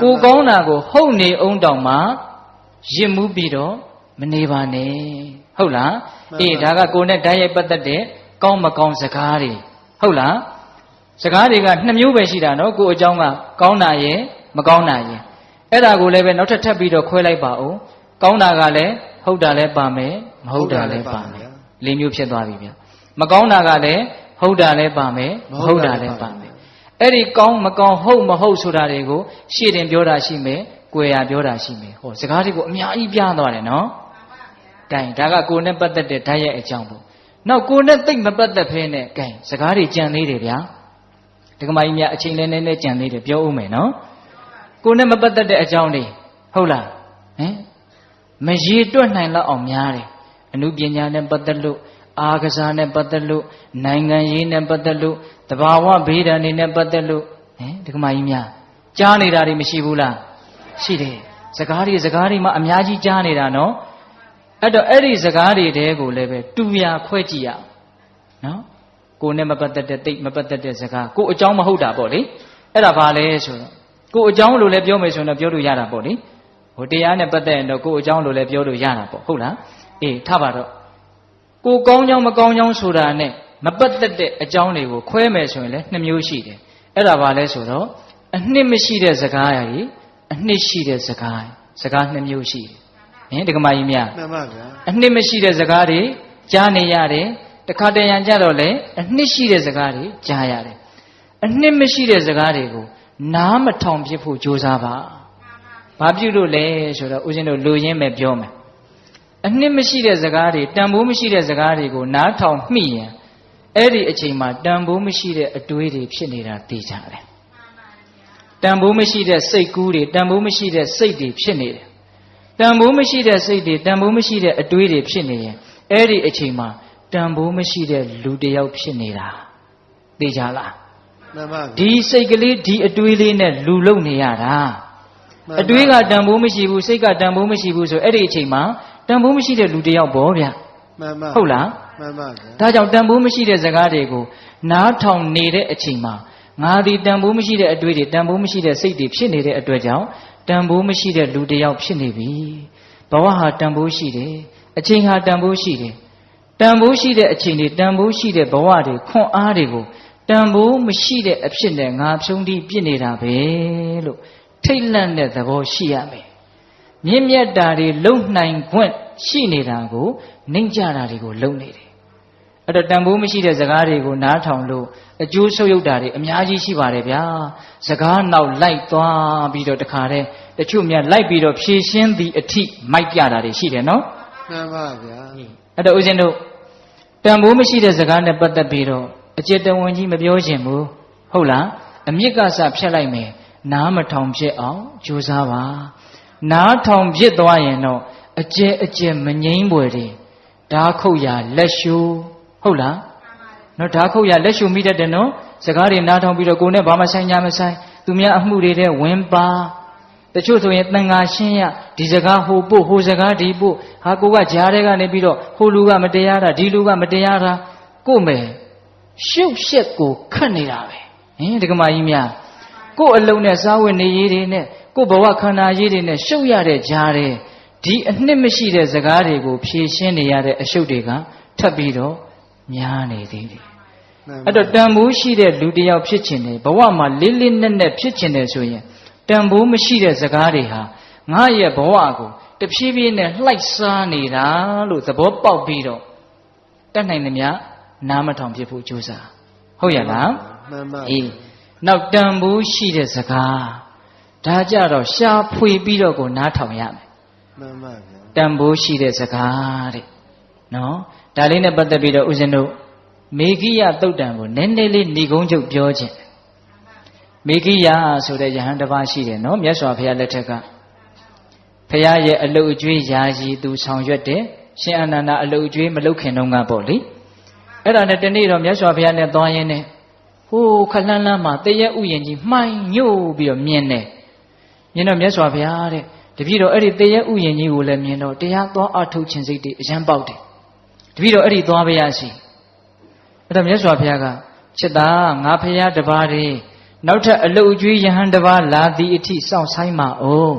ကိုကောင်းတာကိုဟုတ်နေအောင်တောင်မှရစ်မှုပြီးတော့မနေပါနဲ့ဟုတ်လားအေးဒါကကိုနဲ့ဓာတ်ရိုက်ပတ်သက်တဲ့ ကောင်းမကောင်းစကားတွေဟုတ်လားစကားတွေက2မျိုးပဲရှိတာနော်ကိုယ်အကြောင်းကကောင်းတာရဲ့မကောင်းတာရဲ့အဲ့ဒါကိုလည်းပဲနောက်ထပ်ပြီးတော့ခွဲလိုက်ပါဦးကောင်းတာကလည်းဟုတ်တာလည်းပါမယ်မဟုတ်တာလည်းပါမယ်၄မျိုးဖြစ်သွားပြီဗျမကောင်းတာကလည်းဟုတ်တာလည်းပါမယ်မဟုတ်တာလည်းပါမယ်အဲ့ဒီကောင်းမကောင်းဟုတ်မဟုတ်ဆိုတာတွေကိုရှေ့တင်ပြောတာရှိမယ်ကိုယ်ရပြောတာရှိမယ်ဟောစကားတွေကိုအများကြီးပြသွားတယ်နော်ကဲဒါကကိုယ်နဲ့ပတ်သက်တဲ့ဓာတ်ရဲ့အကြောင်းပေါ့နောက်ကိုယ်နဲ့သိမ့်မပတ်သက်ဖဲနဲ့ကဲစကားတွေကြံသေးတယ်ဗျာဒကမာကြီးများအချိန်လေးနဲ့ကြံသေးတယ်ပြောဦးမယ်နော်ကိုယ်နဲ့မပတ်သက်တဲ့အကြောင်းတွေဟုတ်လားဟင်မရေတွက်နိုင်လောက်အောင်များတယ်အနုပညာနဲ့ပတ်သက်လို့အာကစားနဲ့ပတ်သက်လို့နိုင်ငံရေးနဲ့ပတ်သက်လို့တဘာဝဘေးဒဏ်တွေနဲ့ပတ်သက်လို့ဟင်ဒကမာကြီးများကြားနေတာတွေမရှိဘူးလားရှိတယ်စကားတွေမှအများကြီးကြားနေတာနော်အဲ့တော့အဲ့ဒီစကားတွေတဲကိုလည်းပဲတူရာခွဲကြည့်ရအောင်နော်ကိုယ်နဲ့မပတ်သက်တဲ့တိတ်မပတ်သက်တဲ့စကားကိုအကြောင်းမဟုတ်တာပေါ့လေအဲ့ဒါဘာလဲဆိုတော့ကိုအကြောင်းလို့လည်းပြောမယ်ဆိုရင်တော့ပြောလို့ရတာပေါ့လေဟိုတရားနဲ့ပတ်သက်ရင်တော့ကိုအကြောင်းလို့လည်းပြောလို့ရတာပေါ့ဟုတ်လားအေးထားပါတော့ကိုကောင်းကြောင်းမကောင်းကြောင်းဆိုတာနဲ့မပတ်သက်တဲ့အကြောင်းတွေကိုခွဲမယ်ဆိုရင်လည်း2မျိုးရှိတယ်အဲ့ဒါဘာလဲဆိုတော့အနှစ်မရှိတဲ့စကားကြီးအနှစ်ရှိတဲ့စကား2မျိုးရှိတယ်ဟင်ဒကမာကြီးများမှန်ပါဗျာအနှစ်မရှိတဲ့စကားတွေကြားနေရတယ်တခါတရံကြတော့လေအနှစ်ရှိတဲ့စကားတွေကြားရတယ်အနှစ်မရှိတဲ့စကားတွေကိုနားမထောင်ဖြစ်ဖို့ကြိုးစားပါဘာပြုလို့လဲဆိုတော့ဦးဇင်းတို့လူရင်းပဲပြောမယ်အနှစ်မရှိတဲ့စကားတွေတန်ဖိုးမရှိတဲ့စကားတွေကိုနားထောင်မိရင်အဲ့ဒီအချိန်မှာတန်ဖိုးမရှိတဲ့အတွေးတွေဖြစ်နေတာသိကြတယ်တန်ဖိုးမရှိတဲ့စိတ်ကူးတွေတန်ဖိုးမရှိတဲ့စိတ်တွေဖြစ်နေတယ်တန်ဖိုးမရှိတဲ့စိတ်တွေတန်ဖိုးမရှိတဲ့အတွေးတွေဖြစ်နေရင်အဲ့ဒီအချိန်မှာတန်ဖိုးမရှိတဲ့လူတစ်ယောက်ဖြစ်နေတာသိကြလားမှန်ပါဒီစိတ်ကလေးဒီအတွေးလေးနဲ့လူလုံနေရတာအတွေးကတန်ဖိုးမရှိဘူးစိတ်ကတန်ဖိုးမရှိဘူးဆိုအဲ့ဒီအချိန်မှာတန်ဖိုးမရှိတဲ့လူတစ်ယောက်ပေါ့ဗျမှန်ပါဟုတ်လားမှန်ပါဒါကြောင့်တန်ဖိုးမရှိတဲ့စကားတွေကိုနားထောင်နေတဲ့အချိန်မှာငါဒီတန်ဖိုးမရှိတဲ့အတွေးတွေတန်ဖိုးမရှိတဲ့စိတ်တွေဖြစ်နေတဲ့အတွက်ကြောင့်တန်ဖိုးမရှိတဲ့လူတစ်ယောက်ဖြစ်နေပြီဘဝဟာတန်ဖိုးရှိတယ်အချိန်ဟာတန်ဖိုးရှိတယ်တန်ဖိုးရှိတဲ့အချိန်တွေတန်ဖိုးရှိတဲ့ဘဝတွေခွန်အားတွေကိုတန်ဖိုးမရှိတဲ့အဖြစ်နဲ့ငါဖြုံးတိပြစ်နေတာပဲလို့ထိတ်လန့်တဲ့သဘောရှိရမယ်မြင့်မြတ်တာတွေလုံနိုင်ခွင့်ရှိနေတာကိုနှိမ့်ကြတာတွေကိုလုံနေတယ်အဲ့တော့တန်ဖိုးမရှိတဲ့စကားတွေကိုနားထောင်လို့အကျိုးဆုပ်ယုတ်တာတွေအများကြီးရှိပါတယ်ဗျာစကားနောက်လိုက်သွားပြီးတော့တခါတည်းတချို့များလိုက်ပြီးတော့ဖြည့်ရှင်းသည့်အထိမိုက်ပြတာတွေရှိတယ်နော်မှန်ပါဗျာအဲ့တော့ဦးဇင်းတို့တန်ဖိုးမရှိတဲ့စကားနဲ့ပတ်သက်ပြီးတော့အจิตတဝင်ကြီးမပြောချင်ဘူးဟုတ်လားအမြစ်ကစဖြတ်လိုက်မယ်နားမထောင်ဖြစ်အောင်ကြိုးစားပါနားထောင်ဖြစ်သွားရင်တော့အကျဲမငိမ့်ပွယ်တွေဓာခုတ်ရလက်ရှူဟုတ်လားနော်ဓာခုတ်ရလက်ရှူမိတတ်တယ်နော်စကားတွေနားထောင်ပြီးတော့ကိုယ်နဲ့ဘာမှဆိုင်ကြမဆိုင်သူများအမှုတွေတဲ့ဝင်ပါတချို့ဆိုရင်တန်ဃာရှင်းရဒီစကားဟိုပို့ဟိုစကားဒီပို့ဟာကိုကကြားထဲကနေပြီးတော့ဟိုလူကမတရားတာဒီလူကမတရားတာကို့မယ်ရှုပ်ရှက်ကိုခတ်နေတာပဲဟင်ဒကမာကြီးများကို့အလုံးနဲ့စားဝတ်နေရေးတွေနဲ့ကို့ဘဝခန္ဓာရေးတွေနဲ့ရှုပ်ရတဲ့ကြားထဲဒီအနှစ်မရှိတဲ့စကားတွေကိုဖြည့်ရှင်းနေရတဲ့အရှုပ်တွေကထပ်ပြီးတော့များနေသေးတယ်အဲ့တော့တန်ဖိုးရှိတဲ့လူတစ်ယောက်ဖြစ်ခြင်းနဲ့ဘဝမှာလေးလေးနက်နက်ဖြစ်ခြင်းနဲ့ဆိုရင်တန်ဖိုးမရှိတဲ့စကားတွေဟာငါရဲ့ဘဝကိုတဖြည်းဖြည်းနဲ့လှိုက်စားနေတာလို့သဘောပေါက်ပြီးတော့တတ်နိုင်သမျှနားမထောင်ဖြစ်ဖို့ကြိုးစားဟုတ်ရလားမှန်ပါအေးနောက်တန်ဖိုးရှိတဲ့စကားဒါကြတော့ရှားဖွေပြီးတော့ကိုနားထောင်ရမယ်မှန်ပါဗျာတန်ဖိုးရှိတဲ့စကားတဲ့နော်ဒါလေးနဲ့ပတ်သက်ပြီးတော့ဦးဇင်းတို့မေဂိယသုတ်တံကိုနည်းနည်းလေးဏိကုံးချုပ်ပြောခြင်းမေဂိယဆိုတဲ့ယဟန်တစ်ပါးရှိတယ်နော်မြတ်စွာဘုရားလက်ထက်ကဘုရားရဲ့အလုတ်အကျွေးယာယီသူဆောင်ရွက်တယ်ရှင်အာနန္ဒာအလုတ်အကျွေးမလုခင်တုန်းကပေါ့လေအဲ့ဒါနဲ့တနေ့တော့မြတ်စွာဘုရားနဲ့သွားရင်းနဲ့ဟိုးခလန်းလန်းမှာတရက်ဥယျာဉ်ကြီးမှိုင်းညို့ပြီးတော့မြင်တယ်မြင်တော့မြတ်စွာဘုရားတဲ့တပည့်တော်အဲ့ဒီတရက်ဥယျာဉ်ကြီးကိုလည်းမြင်တော့တရားသွားအထုတ်ခြင်းစိတ်တွေအရန်ပေါက်တယ်တပည့်တော်အဲ့ဒီသွားပါရစီအဲ့တော့မြတ်စွာဘုရားကချစ်သားငါဘုရားတပါးတည်းနောက်ထပ်အလုတ်အကျွေးယဟန်တပါးလာသည်အထိစောင့်ဆိုင်ပါဦး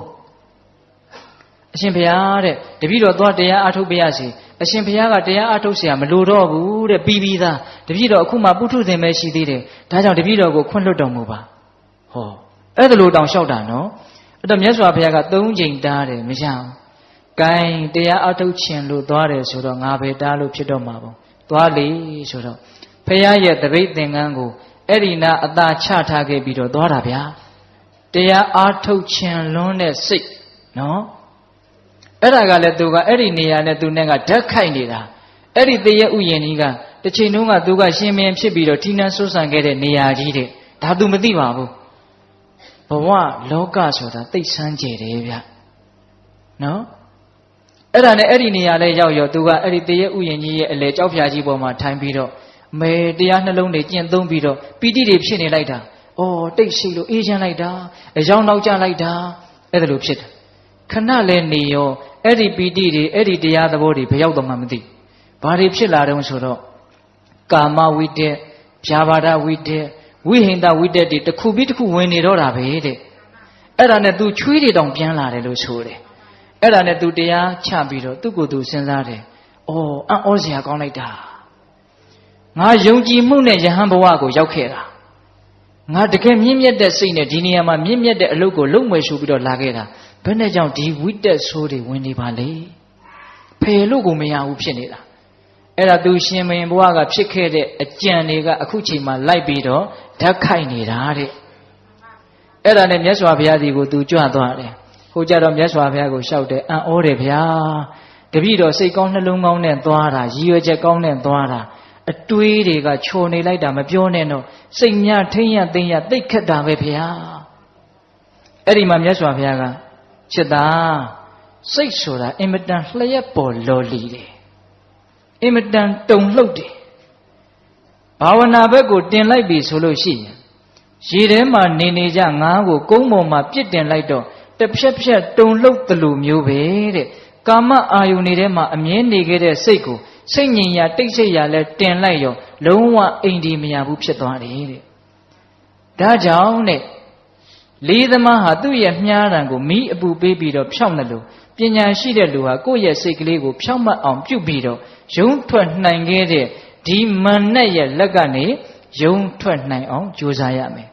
အရှင်ဘုရားတဲ့တပည့်တော်သွားတရားအထုတ်ပါရစီ အရှင်ဘုရားကတရားအထုတ်เสียမလိုတော့ဘူးတဲ့ပြီးပြီးသားတပည့်တော်အခုမှပုထုဇဉ်ပဲရှိသေးတယ်ဒါကြောင့်တပည့်တော်ကိုခွင့်လွှတ်တော်မူပါဟောအဲ့ဒါလိုတောင်လျှောက်တာနော်အဲ့တော့မြတ်စွာဘုရားက3ချိန်တားတယ်မရအောင်ဂိုင်းတရားအထုတ်ခြင်းလို့သွားတယ်ဆိုတော့ငါပဲတားလို့ဖြစ်တော့မှာပေါ့သွားလေဆိုတော့ဘုရားရဲ့တပိတ်သင်္ကန်းကိုအဲ့ဒီနာအသာချထားခဲ့ပြီးတော့သွားတာဗျာတရားအားထုတ်ခြင်းလွန်းတဲ့စိတ်နော်အဲ့ဒါကလည်းသူကအဲ့ဒီနေရာနဲ့သူနဲ့ကဓာတ်ခိုက်နေတာအဲ့ဒီတရေဥယျာဉ်ကြီးကတစ်ချိန်တုန်းကသူကရှင်မင်းဖြစ်ပြီးတော့ထိနှံဆွဆန်ခဲ့တဲ့နေရာကြီးတဲ့ဒါသူမသိပါဘူးဘဝလောကဆိုတာသိဆန်းကျယ်တယ်ဗျနော်အဲ့ဒါနဲ့အဲ့ဒီနေရာလဲရောက်ရောသူကအဲ့ဒီတရေဥယျာဉ်ကြီးရဲ့အလေကြောက်ဖြာကြီးပေါ်မှာထိုင်ပြီးတော့မေတရားနှလုံးတွေကျင့်သုံးပြီးတော့ပီတိတွေဖြစ်နေလိုက်တာ။အော်တိတ်ရှိလို့အေးချမ်းလိုက်တာ။အယောင်နောက်ကျလိုက်တာ။အဲ့ဒါလိုဖြစ်တယ်။ခဏလဲနေရောအဲ့ဒီပီတိတွေအဲ့ဒီတရားသဘောတွေဘယ်ရောက်တော့မှမသိ။ဘာတွေဖြစ်လာတုံးဆိုတော့ကာမဝိတက်၊ဗျာပါဒဝိတက်၊ဝိဟိန္ဒဝိတက်တွေတစ်ခုပြီးတစ်ခုဝင်နေတော့တာပဲတဲ့။အဲ့ဒါနဲ့ तू ချွေးတွေတောင်ပြန်လာတယ်လို့ဆိုတယ်။အဲ့ဒါနဲ့ तू တရားချပြီးတော့သူ့ကိုယ်သူစဉ်းစားတယ်။အော်အံ့ဩစရာကောင်းလိုက်တာ။ငါယုံကြည်မှုနဲ့ယဟန်ဘဝကိုရောက်ခဲ့တာငါတကယ်မြင့်မြတ်တဲ့စိတ်နဲ့ဒီနေရာမှာမြင့်မြတ်တဲ့အလုပ်ကိုလုပ်မယ်ဆိုပြီးတော့လာခဲ့တာဘယ်နဲ့ကြောင့်ဒီဝိတက်ဆိုးတွေဝင်နေပါလဲဖယ်လို့ကိုမရဘူးဖြစ်နေတာအဲ့ဒါသူရှင်မင်းဘဝကဖြစ်ခဲ့တဲ့အကြံတွေကအခုချိန်မှာလိုက်ပြီးတော့ဓာတ်ခိုက်နေတာတဲ့အဲ့ဒါနဲ့မြတ်စွာဘုရားဒီကိုသူကြွသွားတယ်ဟိုကြတော့မြတ်စွာဘုရားကိုလျှောက်တယ်အံ့ဩတယ်ဗျာတပည့်တော်စိတ်ကောင်းနှလုံးကောင်းနဲ့သွားတာရည်ရွယ်ချက်ကောင်းနဲ့သွားတာအတွေးတွေကချော်နေလိုက်တာမပြောနဲ့တော့စိတ်များထိမ့်ရသိမ့်ရသိခက်တာပဲဗျာအဲ့ဒီမှာမြတ်စွာဘုရားကချစ်သားစိတ်ဆိုတာအင်မတန်လျက်ပေါ်လော်လီတယ်အင်မတန်တုန်လှုပ်တယ်ဘာဝနာဘက်ကိုတင်လိုက်ပြီဆိုလို့ရှိရင်ရေထဲမှာနေကြငါးကိုကုန်းပေါ်မှာပြစ်တင်လိုက်တော့တစ်ဖြက်ဖြက်တုန်လှုပ်တယ်လို့မျိုးပဲတဲ့ကာမအာယုန်တွေထဲမှာအမြဲနေခဲ့တဲ့စိတ်ကိုစိတ်ငြိမ်ရာတိတ်ဆိတ်ရာလဲတင်လိုက်ရောလုံးဝအိမ်ဒီမရဘူးဖြစ်သွားတယ်တဲ့ဒါကြောင့်တဲ့လေးသမားဟာသူ့ရဲ့မြားတံကိုမိအပူပေးပြီးတော့ဖြောက်နေလို့ပညာရှိတဲ့လူဟာကိုယ့်ရဲ့စိတ်ကလေးကိုဖြောက်မှတ်အောင်ပြုတ်ပြီးတော့ယုံထွက်နိုင်ခဲ့တဲ့ဒီမန်နဲ့ရဲ့လက်ကနေယုံထွက်နိုင်အောင်ကြိုးစားရမယ်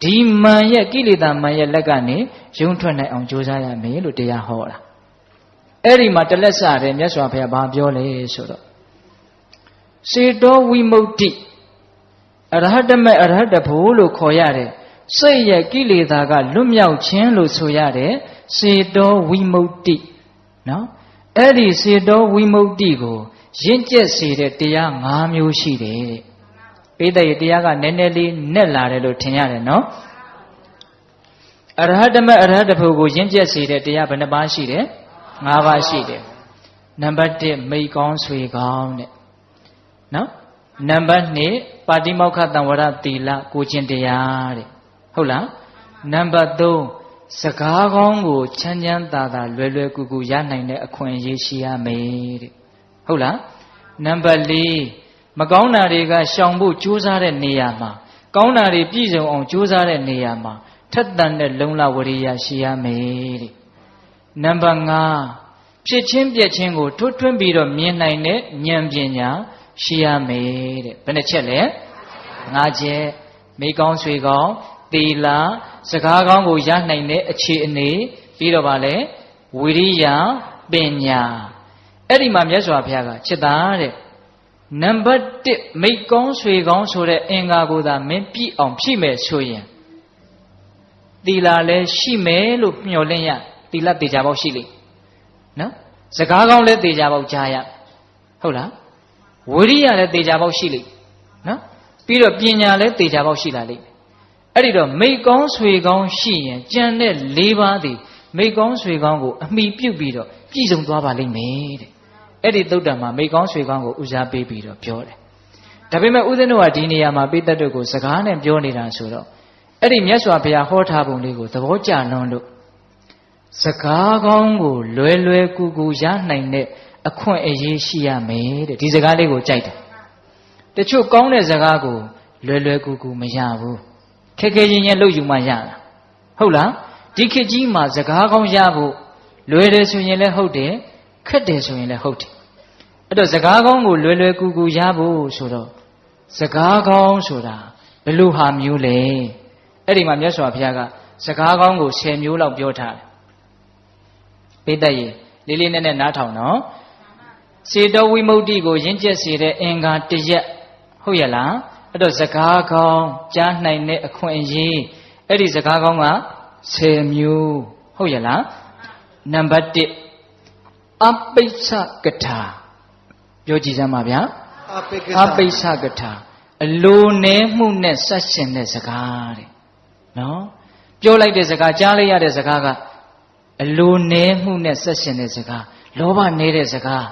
ဒီမန်ရဲ့ကိလေသာမန်ရဲ့လက်ကနေယုံထွက်နိုင်အောင်ကြိုးစားရမယ်လို့တရားဟောတာအဲ့ဒီမှာတလက်စတယ်မြတ်စွာဘုရားဘာပြောလဲဆိုတော့စေတောဝိမု ക്തി အရဟတမေအရဟတဖို့လို့ခေါ်ရတယ်စိတ်ရဲ့ကိလေသာကလွတ်မြောက်ခြင်းလို့ဆိုရတယ်စေတောဝိမု ക്തി နော်အဲ့ဒီစေတောဝိမု ക്തി ကိုရင့်ကျက်စေတဲ့တရား၅မျိုးရှိတယ်ပိဋကရဲ့တရားကနည်းနည်းလေးနဲ့လာတယ်လို့ထင်ရတယ်နော်အရဟတမေအရဟတဖို့ကိုရင့်ကျက်စေတဲ့တရားဘယ်နှပါးရှိတယ်၅ပါးရှိတယ်နံပါတ်1မိတ်ကောင်းဆွေကောင်းတဲ့နော်နံပါတ်2ပါတိမောက္ခတံဝရသီလကိုကျင့်တရားတဲ့ဟုတ်လားနံပါတ်3စကားကောင်းကိုချမ်းချမ်းသာသာလွယ်လွယ်ကူကူရနိုင်တဲ့အခွင့်အရေးရှိရမယ်တဲ့ဟုတ်လားနံပါတ်4မကောင်းတာတွေကရှောင်ဖို့ကြိုးစားတဲ့နေရာမှာကောင်းတာတွေပြည့်စုံအောင်ကြိုးစားတဲ့နေရာမှာထက်သန်တဲ့လုံလဝရိယရှိရမယ်တဲ့နံပါတ်5ဖြစ်ချင်းပြက်ချင်းကိုထွတ်ထွင်းပြီးတော့မြင်နိုင်တဲ့ဉာဏ်ပညာရှိရမယ်တဲ့ဘယ်နှချက်လဲ5ချက်မိကောင်းဆွေကောင်းသီလစကားကောင်းကိုရနိုင်တဲ့အခြေအနေပြီးတော့ဗာလဲဝိရိယပညာအဲ့ဒီမှာမြတ်စွာဘုရားကချစ်သားတဲ့နံပါတ်1မိကောင်းဆွေကောင်းဆိုတဲ့အင်္ဂါကိုသာမင်းပြည့်အောင်ဖြည့်မယ်ဆိုရင်သီလလည်းရှိမယ်လို့မျှော်လင့်ရသီလတေချာပေါက်ရှိလိမ့်နော်စကားကောင်းလည်းတေချာပေါက်ကြားရဟုတ်လားဝိရိယလည်းတေချာပေါက်ရှိလိမ့်နော်ပြီးတော့ပညာလည်းတေချာပေါက်ရှိလာလိမ့်အဲ့ဒီတော့မိကောင်းဆွေကောင်းရှိရင်ကြံတဲ့၄ပါးသည်မိကောင်းဆွေကောင်းကိုအမိပြုတ်ပြီးတော့ပြည့်စုံသွားပါလိမ့်မယ်တဲ့အဲ့ဒီသုတ္တံမှာမိကောင်းဆွေကောင်းကိုဦးစားပေးပြီးတော့ပြောတယ်ဒါပေမဲ့ဦးဇင်းတို့ကဒီနေရာမှာပိဋကတ်တို့ကိုစကားနဲ့ပြောနေတာဆိုတော့အဲ့ဒီမြတ်စွာဘုရားဟောထားပုံလေးကိုသဘောကျလွန်းလို့စကားကောင်းကိုလွယ်လွယ်ကူကူရနိုင်တဲ့အခွင့်အရေးရှိရမယ်တဲ့ဒီစကားလေးကိုကြိုက်တယ်တချို့ကောင်းတဲ့စကားကိုလွယ်လွယ်ကူကူမရဘူးခက်ခဲရင်ရင်လုပ်ယူမှရတာဟုတ်လားဒီခေတ်ကြီးမှာစကားကောင်းရဖို့လွယ်တယ်ဆိုရင်လည်းဟုတ်တယ်ခက်တယ်ဆိုရင်လည်းဟုတ်တယ် အဲ့တော့စကားကောင်းကိုလွယ်လွယ်ကူကူရဖို့ဆိုတော့စကားကောင်းဆိုတာဘယ်လိုဟာမျိုးလဲအဲ့ဒီမှာမြတ်စွာဘုရားကစကားကောင်းကို10မျိုးလောက်ပြောထားတယ်ပိဋကရေလေးလေးနက်နက်နားထောင်နော်စေတဝိမု ക്തി ကိုရင့်ကျက်စေတဲ့အင်္ဂါတရက်ဟုတ်ရဲ့လားအဲ့တော့စကားကောင်းကြားနိုင်တဲ့အခွင့်အရေးအဲ့ဒီစကားကောင်းက10မျိုးဟုတ်ရဲ့လားနံပါတ်1အပိစ္ဆကထာပြောကြည့်စမ်းပါဗျာအပိစ္ဆကထာအလိုနဲမှုနဲ့ဆက်ရှင်တဲ့စကားတဲ့နော်ပြောလိုက်တဲ့စကားကြားလိုက်ရတဲ့စကားကအလိုနဲမှုနဲ့ဆက်ရှင်တဲ့စကားလောဘနေတဲ့စကား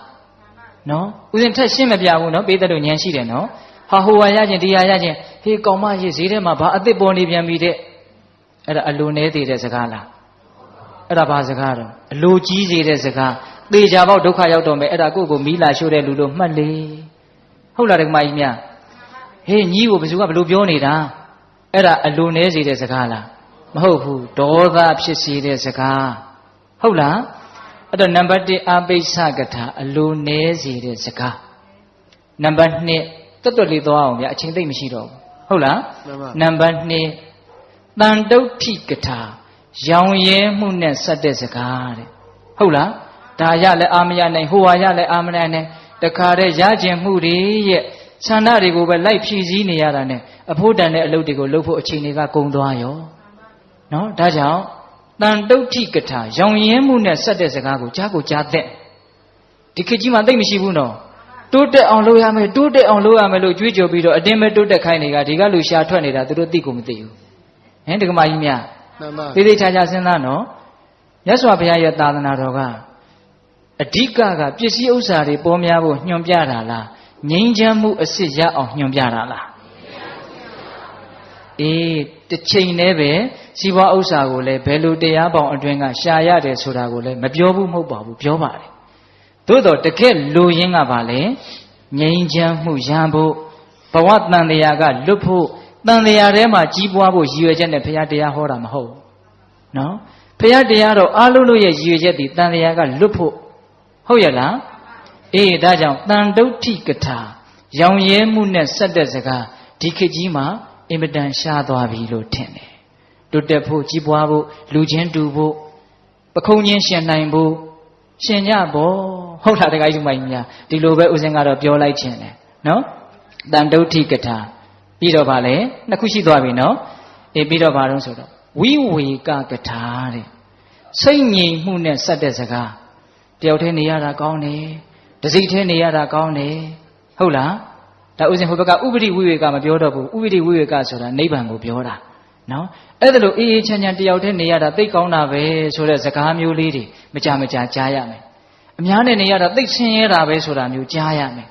နော်ဦးဇင်းထက်ရှင်းမပြဘူးနော်ပေးတဲ့တို့ဉာဏ်ရှိတယ်နော်ဟာဟိုဟာရခြင်းဒီဟာရခြင်းဟေးကောင်မရေးဈေးထဲမှာဘာအစ်စ်ပေါ်နေပြန်ပြီတဲ့အဲ့ဒါအလိုနဲသေးတဲ့စကားလားအဲ့ဒါဘာစကားတော့အလိုကြီးစေတဲ့စကားသေချာပေါက်ဒုက္ခရောက်တော့မယ်အဲ့ဒါကိုယ့်ကိုမီးလာရှို့တဲ့လူလို့မှတ်လေဟုတ်လားဓမ္မကြီးများဟေးညီးကိုဘယ်သူကဘလို့ပြောနေတာအဲ့ဒါအလိုနဲစေတဲ့စကားလားမဟုတ်ဘူးဒေါသဖြစ်စေတဲ့စကားဟုတ်လားအဲ့တော့နံပါတ်1အပိစ္ဆကထာအလိုနဲစေတဲ့စကားနံပါတ်2တွတ်တွတ်လေးသွားအောင်ဗျာအချိန်သိမ့်မရှိတော့ဘူးဟုတ်လားနံပါတ်2တန်တုဋ္ဌိကထာရောင်ရဲမှုနဲ့ဆက်တဲ့စကားတဲ့ဟုတ်လားဒါရလည်းအာမရနိုင်ဟိုဟာရလည်းအာမရနိုင်တခါတည်းရကျင်မှုတွေရဲ့ဆန္ဒတွေကိုပဲလိုက်ဖြည့်ဆည်းနေရတာနဲ့အဖို့တန်တဲ့အလုပ်တွေကိုလုပ်ဖို့အချိန်တွေကကုန်သွားရောနော်ဒါကြောင့်တန်တုဋ္ဌိကထာရောင်ရဲမှုနဲ့ဆက်တဲ့စကားကိုကြားကိုကြားတဲ့ဒီခေတ်ကြီးမှာသိမ့်မရှိဘူးနော်တိုးတက်အောင်လုပ်ရမယ်တိုးတက်အောင်လုပ်ရမယ်လို့ကြွေးကြော်ပြီးတော့အတင်းပဲတိုးတက်ခိုင်းနေတာဒီကလူရှာထွက်နေတာသူတို့သိကိုမသိဘူးဟင်ဒကမာကြီးများသေသေးချာချာစဉ်းစားနော်မြတ်စွာဘုရားရဲ့သာသနာတော်ကအဓိကပစ္စည်းဥစ္စာတွေပေါ်များဖို့ညွှန်ပြတာလားငြိမ်းချမ်းမှုအစစ်ရအောင်ညွှန်ပြတာလားအေးတစ်ချိန်တည်းပဲစီးပွားဥစ္စာကိုလည်းဘယ်လိုတရားပေါင်းအတွင်းကရှာရတယ်ဆိုတာကိုလည်းမပြောဘူးမဟုတ်ပါဘူးပြောပါတယ်သို့တော့တကယ်လိုရင်းကပါလေငြိမ်းချမ်းမှုရဖို့ဘဝတန်တရားကလွတ်ဖို့တန်တရားထဲမှာကြီးပွားဖို့ရည်ရွယ်ချက်နဲ့ဘုရားတရားဟောတာမဟုတ်ဘူးနော်ဘုရားတရားတော့အားလုံးရဲ့ရည်ရွယ်ချက်ဒီတန်တရားကလွတ်ဖို့ဟုတ်ရဲ့လားအေးဒါကြောင့်တန်တုဋ္ဌိကထာရောင်ရဲမှုနဲ့ဆက်တဲ့စကားဒီခေတ်ကြီးမှာအင်မတန်ရှားသွားပြီလို့ထင်တယ်တိုးတက်ဖို့ကြီးပွားဖို့လူချင်းတူဖို့ပခုံးချင်းရှင်နိုင်ဖို့ရှင်ကြပေါ့ဟုတ်လားတခါကြီးမိုင်းများဒီလိုပဲဦးစင်းကတော့ပြောလိုက်ခြင်းတယ်နော်တန်တုဋ္ဌိကထာပြီးတော့ဗာလဲနှစ်ခုရှိသွားပြီနော်အေးပြီးတော့ဗာတော့ဆိုတော့ဝိဝေကကထာတဲ့စိတ်ငြိမ်မှုနဲ့ဆက်တဲ့စကားတယောက်တည်းနေရတာကောင်းတယ်တစိတ်တည်းနေရတာကောင်းတယ်ဟုတ်လားဒါဥစဉ်ဟိုဘက်ကဥပရိဝိဝေကမပြောတော့ဘူးဥပရိဝိဝေကဆိုတာနိဗ္ဗာန်ကိုပြောတာနော်အဲ့ဒါလို့အေးအေးချမ်းချမ်းတယောက်တည်းနေရတာသိကောင်းတာပဲဆိုတဲ့စကားမျိုးလေးတွေမကြမကြာကြားရမယ်အများနဲ့နေရတာသိဆင်းရဲတာပဲဆိုတာမျိုးကြားရမယ်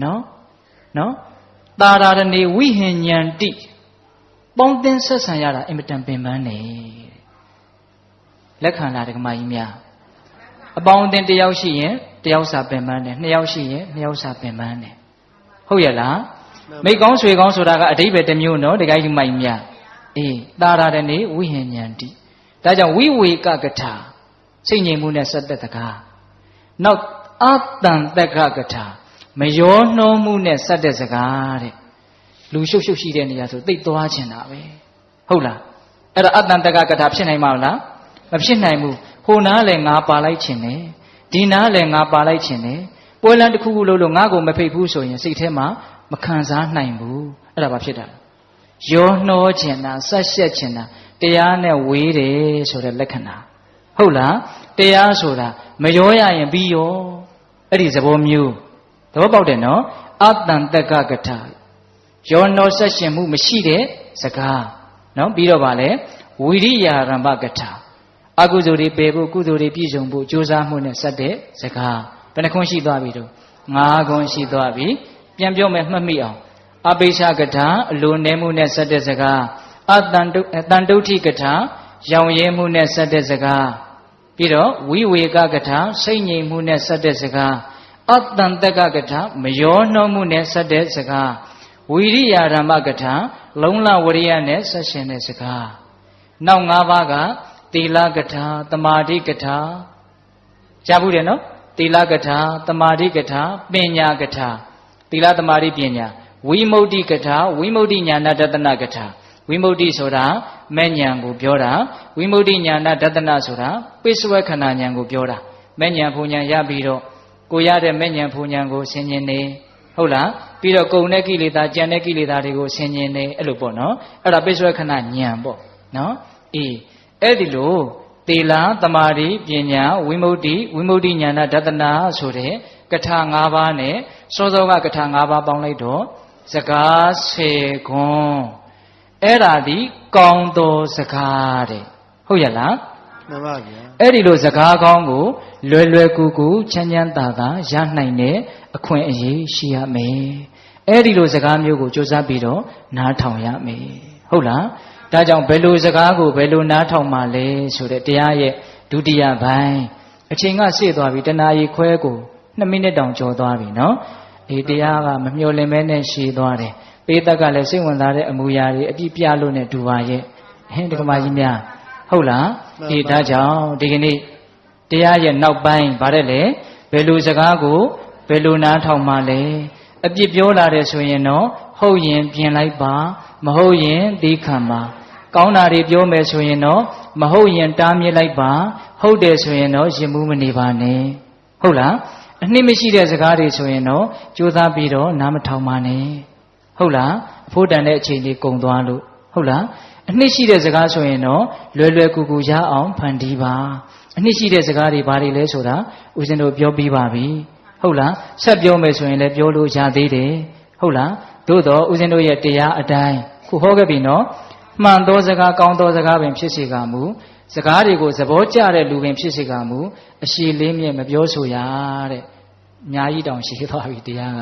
နော်တာရာရဏေဝိဟဉ္ဉန္တိပေါင်းတင်ဆက်ဆံရတာအင်မတန်ပင်ပန်းနေလက်ခံလာဒကမာကြီးများအပေါင်းအသင်းတစ်ယောက်ရှိရင်တစ်ယောက်စာပင်ပန်းတယ်နှစ်ယောက်ရှိရင်နှစ်ယောက်စာပင်ပန်းတယ်ဟုတ်ရဲ့လားမိတ်ကောင်းဆွေကောင်းဆိုတာကအဓိပ္ပာယ်တစ်မျိုးနော်ဒကာကြီးမိုက်များအေးတာရာရဏေဝိဟဉ္ဉန္တိဒါကြောင့်ဝိဝေကကထာစိတ်ငြိမ်မှုနဲ့ဆက်သက်တကားနောက်အတန်တက္ကကထာမယောနှောမှုနဲ့ဆက်တဲ့စကားတဲ့လူရှုပ်ရှုပ်ရှိတဲ့နေရာဆိုသိသွားချင်တာပဲဟုတ်လားအဲ့ဒါအတန်တက္ကကထာဖြစ်နိုင်မှာမလားမဖြစ်နိုင်ဘူးဟိုနားလည်းငါပါလိုက်ချင်တယ်ဒီနားလည်းငါပါလိုက်ချင်တယ်ပွဲလန်းတစ်ခုခုလို့ငါ့ကိုမဖိတ်ဘူးဆိုရင်စိတ်ထဲမှာမခံစားနိုင်ဘူးအဲ့ဒါဘာဖြစ်တာယောနှောချင်တာဆက်ရှက်ချင်တာတရားနဲ့ဝေးတယ်ဆိုတဲ့လက္ခဏာဟုတ်လားတရားဆိုတာမရောရရင်ပြီးရောအဲ့ဒီသဘောမျိုးသဘောပေါက်တယ်နော်အတန်တက္ကကထာယောနှောဆက်ရှင်မှုမရှိတဲ့စကားနော်ပြီးတော့ဗာလဲဝိရိယရမ္ပကထာအကုသိုလ်တွေပယ်ဖို့ကုသိုလ်တွေပြည့်စုံဖို့ကြိုးစားမှုနဲ့ဆက်တဲ့စကားဘယ်နှခွန်းရှိသွားပြီတော့၅ခွန်းရှိသွားပြီပြန်ပြောမယ်မှတ်မိအောင်အပိစ္ဆကထာအလိုနဲမှုနဲ့ဆက်တဲ့စကားအတန်တုဋ္ဌိကထာရောင်ရဲမှုနဲ့ဆက်တဲ့စကားပြီးတော့ဝိဝေကကထာစိတ်ငြိမ်မှုနဲ့ဆက်တဲ့စကားအတန်တက္ကကထာမယောနှောမှုနဲ့ဆက်တဲ့စကားဝိရိယဓမ္မကထာလုံလဝရိယနဲ့ဆက်ရှင်တဲ့စကားနောက်၅ပါးကသီလကထာသမာဓိကထာကြားဘူးတယ်နော် သီလကထာသမာဓိကထာပညာကထာသီလသမာဓိပညာဝိမု ക്തി ကထာဝိမု ക്തി ညာဏဒသနကထာဝိမု ക്തി ဆိုတာမဲ့ဉာဏ်ကိုပြောတာဝိမု ക്തി ညာဏဒသနဆိုတာပိစဝေခဏဉာဏ်ကိုပြောတာမဲ့ဉာဏ်ဖူဉာဏ်ရပြီးတော့ကိုရတဲ့မဲ့ဉာဏ်ဖူဉာဏ်ကိုဆင်ញင်နေဟုတ်လားပြီးတော့ကုံတဲ့ကိလေသာကြံတဲ့ကိလေသာတွေကိုဆင်ញင်နေအဲ့လိုပေါ့နော်အဲ့ဒါပိစဝေခဏဉာဏ်ပေါ့နော်အေးအဲ့ဒီလိုသီလသမာဓိပညာဝိမု ക്തി ဝိမု ക്തി ညာဏဒသနဆိုတဲ့ကထာ၅ပါးနဲ့စောစောကကထာ၅ပါးပေါင်းလိုက်တော့စကား10ခွန်းအဲ့ဒါဒီကောင်းသောစကားတဲ့ဟုတ်ရလားမှန်ပါဗျာအဲ့ဒီလိုစကားကောင်းကိုလွယ်လွယ်ကူကူချမ်းချမ်းသာသာရနိုင်တဲ့အခွင့်အရေးရှိရမယ်အဲ့ဒီလိုစကားမျိုးကိုစ조사ပြီးတော့နားထောင်ရမယ်ဟုတ်လားဒါကြောင့်ဘယ်လိုစကားကိုဘယ်လိုနားထောင်မှလဲဆိုတဲ့တရားရဲ့ဒုတိယပိုင်းအချိန်ကစေ့သွားပြီတနာရီခွဲကို2မိနစ်တောင်ကျော်သွားပြီနော်ဒီတရားကမမျှော်လင့်မဲနဲ့ရှည်သွားတယ်ပေးသက်ကလည်းစိတ်ဝင်စားတဲ့အမူအရာတွေအပြည့်ပြလို့နဲ့ဒူပါရဲ့ဟင်းဒီကမာကြီးများဟုတ်လားဒီဒါကြောင့်ဒီကနေ့တရားရဲ့နောက်ပိုင်းဗါတဲ့လေဘယ်လိုစကားကိုဘယ်လိုနားထောင်မှလဲအပြစ်ပြောလာတယ်ဆိုရင်တော့ဟုတ်ရင်ပြင်လိုက်ပါမဟုတ်ရင်သီးခံပါကောင်းတာတွေပြောမယ်ဆိုရင်တော့မဟုတ်ရင်တားမြစ်လိုက်ပါဟုတ်တယ်ဆိုရင်တော့ရင်မှုမနေပါနဲ့ဟုတ်လားအနှစ်မရှိတဲ့စကားတွေဆိုရင်တော့ကြိုးစားပြီးတော့နားမထောင်ပါနဲ့ဟုတ်လားအဖို့တန်တဲ့အချိန်လေးကုန်သွားလို့ဟုတ်လားအနှစ်ရှိတဲ့စကားဆိုရင်တော့လွယ်လွယ်ကူကူရအောင်ဖန်တီးပါအနှစ်ရှိတဲ့စကားတွေဘာတွေလဲဆိုတာဦးဇင်းတို့ပြောပြီးပါပြီဟုတ်လားဆက်ပြောမယ်ဆိုရင်လည်းပြောလို့ရသေးတယ်ဟုတ်လားသို့တော့ဦးဇင်းတို့ရဲ့တရားအတိုင်းခုဟောခဲ့ပြီနော်မှန်သောစကားကောင်းသောစကားပင်ဖြစ်စေကမူစကားတွေကိုသဘောကျတဲ့လူပင်ဖြစ်စေကမူအရှိလေးမြဲမပြောဆိုရတဲ့အများကြီးတောင်ရှိသွားပြီတရား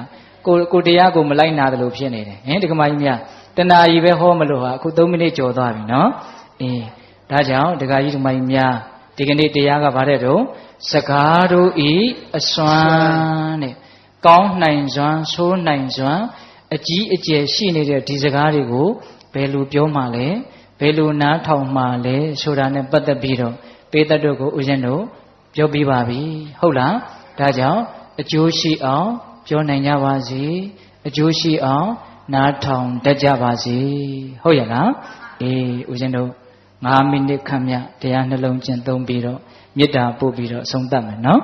ကကိုတရားကိုမလိုက်နာတယ်လို့ဖြစ်နေတယ်ဟင်ဒီကမာကြီးများတဏှာကြီးပဲဟောမလို့ဟာအခု3မိနစ်ကျော်သွားပြီနော်အေးဒါကြောင့်ဒကာကြီးဒီကမာကြီးများဒီကနေ့တရားကဘာတဲ့တော့စကားတို့ဤအစွမ်းတဲ့ကောင်းနိုင်စွမ်းဆိုးနိုင်စွမ်းအကြီးအကျယ်ရှိနေတဲ့ဒီစကားတွေကိုဘယ်လိုပြောမှလဲဘယ်လိုနားထောင်မှလဲဆိုတာနဲ့ပတ်သက်ပြီးတော့ပေးတတ်တို့ကိုဦးဇင်းတို့ပြောပြပါပြီဟုတ်လားဒါကြောင့်အကျိုးရှိအောင်ပြောနိုင်ကြပါစေအကျိုးရှိအောင်နားထောင်တတ်ကြပါစေဟုတ်ရလားအေးဦးဇင်းတို့9မိနစ်ခန့်မြတရားနှလုံးကျင့်သုံးပြီးတော့မေတ္တာပို့ပြီးတော့ဆုံးသတ်မယ်နော်